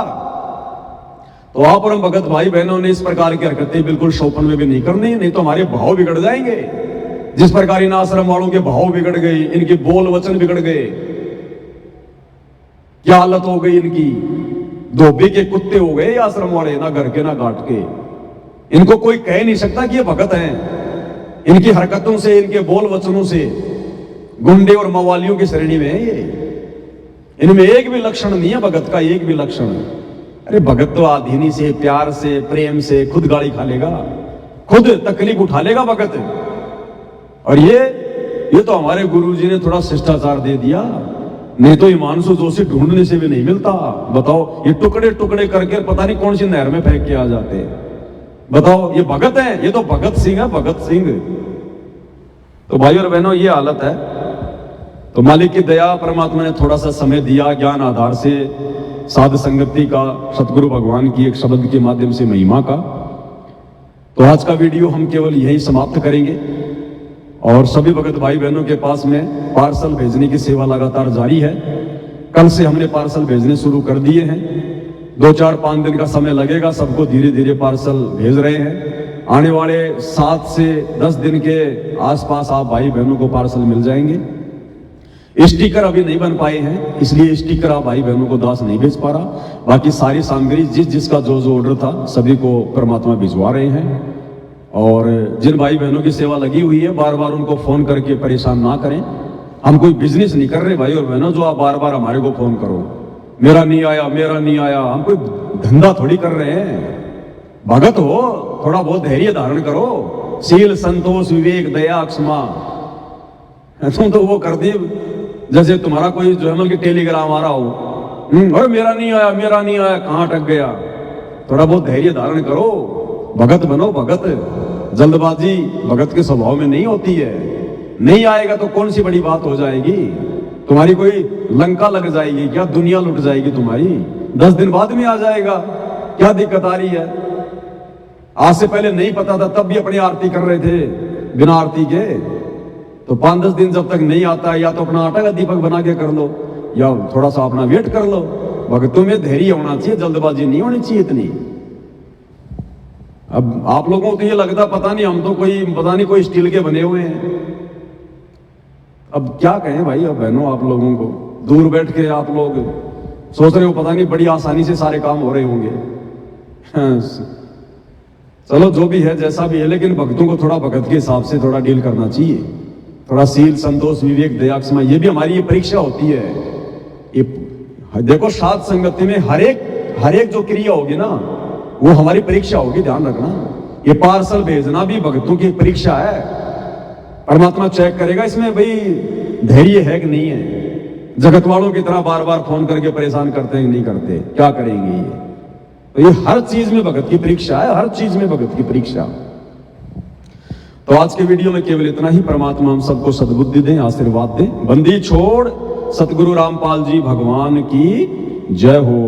तो आप और हम भगत भाई बहनों ने इस प्रकार की हरकतें बिल्कुल शौपन में भी नहीं करनी, नहीं तो हमारे भाव बिगड़ जाएंगे। जिस प्रकार इन आश्रम वालों के भाव बिगड़ गए, इनके बोल वचन बिगड़ गए, क्या हालत हो गई इनकी। धोबी के कुत्ते हो गए आश्रम वाले, ना घर के ना घाट के। इनको कोई कह नहीं सकता कि ये भगत हैं। इनकी हरकतों से, इनके बोल वचनों से गुंडे और मवालियों की श्रेणी में है ये। इनमें एक भी लक्षण नहीं है भगत का, एक भी लक्षण। अरे भगत तो आधीनी से, प्यार से, प्रेम से खुद गाली खा लेगा, खुद तकलीफ उठा लेगा भगत। और ये तो हमारे गुरुजी ने थोड़ा शिष्टाचार दे दिया, नहीं तो हिमांशु जोशी ढूंढने से भी नहीं मिलता। बताओ, ये टुकड़े टुकड़े करके पता नहीं कौन सी नहर में फेंक के आ जाते हैं। बताओ, ये भगत है? ये तो भगत सिंह है, भगत सिंह। तो भाई और बहनों, ये हालत है। तो मालिक की दया, परमात्मा ने थोड़ा सा समय दिया ज्ञान आधार से, साध संगति का, सतगुरु भगवान की एक शब्द के माध्यम से महिमा का। तो आज का वीडियो हम केवल यही समाप्त करेंगे और सभी भगत भाई बहनों के पास में पार्सल भेजने की सेवा लगातार जारी है। कल से हमने पार्सल भेजने शुरू कर दिए हैं। 2-4-5 दिन का समय लगेगा, सबको धीरे धीरे पार्सल भेज रहे हैं। आने वाले 7 से 10 दिन के आसपास आप भाई बहनों को पार्सल मिल जाएंगे। स्टिकर अभी नहीं बन पाए हैं, इसलिए स्टिकर आप भाई बहनों को दास नहीं भेज पा रहा। बाकी सारी सामग्री जिसका जो ऑर्डर था सभी को परमात्मा भिजवा रहे हैं। और जिन भाई बहनों की सेवा लगी हुई है, बार बार उनको फोन करके परेशान ना करें। हम कोई बिजनेस नहीं कर रहे भाई और बहनों, जो आप बार बार हमारे को फोन करो, मेरा नहीं आया, मेरा नहीं आया। हम कोई धंधा थोड़ी कर रहे हैं। भगत हो, थोड़ा बहुत धैर्य धारण करो। शील, संतोष, विवेक, दया, क्षमा, तुम तो वो कर दी जैसे तुम्हारा कोई जो है कि टेलीग्राम आ रहा हो, और मेरा नहीं आया, मेरा नहीं आया, कहां अटक गया। थोड़ा बहुत धैर्य धारण करो, भगत बनो। भगत, जल्दबाजी भगत के स्वभाव में नहीं होती है। नहीं आएगा तो कौन सी बड़ी बात हो जाएगी। तुम्हारी कोई लंका लग जाएगी क्या? दुनिया लुट जाएगी तुम्हारी? 10 दिन बाद में आ जाएगा, क्या दिक्कत आ रही है? आज से पहले नहीं पता था तब भी अपनी आरती कर रहे थे बिना आरती के। तो 5-10 दिन जब तक नहीं आता, या तो अपना आटा का दीपक बना के कर लो, या थोड़ा सा अपना वेट कर लो। भक्तों में धैर्य होना चाहिए, जल्दबाजी नहीं होनी चाहिए इतनी। अब आप लोगों को तो ये लगता पता नहीं, हम तो कोई स्टील के बने हुए हैं। अब क्या कहें भाई और बहनों, आप लोगों को दूर बैठ के आप लोग सोच रहे हो पता नहीं बड़ी आसानी से सारे काम हो रहे होंगे। चलो जो भी है जैसा भी है, लेकिन भक्तों को थोड़ा भगत के हिसाब से थोड़ा डील करना चाहिए। थोड़ा सील, संतोष, विवेक, दया, क्षमा, ये भी हमारी ये परीक्षा होती है। ये देखो साध संगति में हर एक जो क्रिया होगी ना, वो हमारी परीक्षा होगी, ध्यान रखना। ये पार्सल भेजना भी भक्तों की परीक्षा है। परमात्मा चेक करेगा इसमें भाई धैर्य है कि नहीं है। जगत वालों की तरह बार बार फोन करके परेशान करते हैं कि नहीं करते, क्या करेंगे ये? तो ये हर चीज में भगत की परीक्षा है, हर चीज में भगत की परीक्षा। तो आज के वीडियो में केवल इतना ही। परमात्मा हम सबको सद्बुद्धि दें, आशीर्वाद दें। बंदी छोड़ सतगुरु रामपाल जी भगवान की जय हो।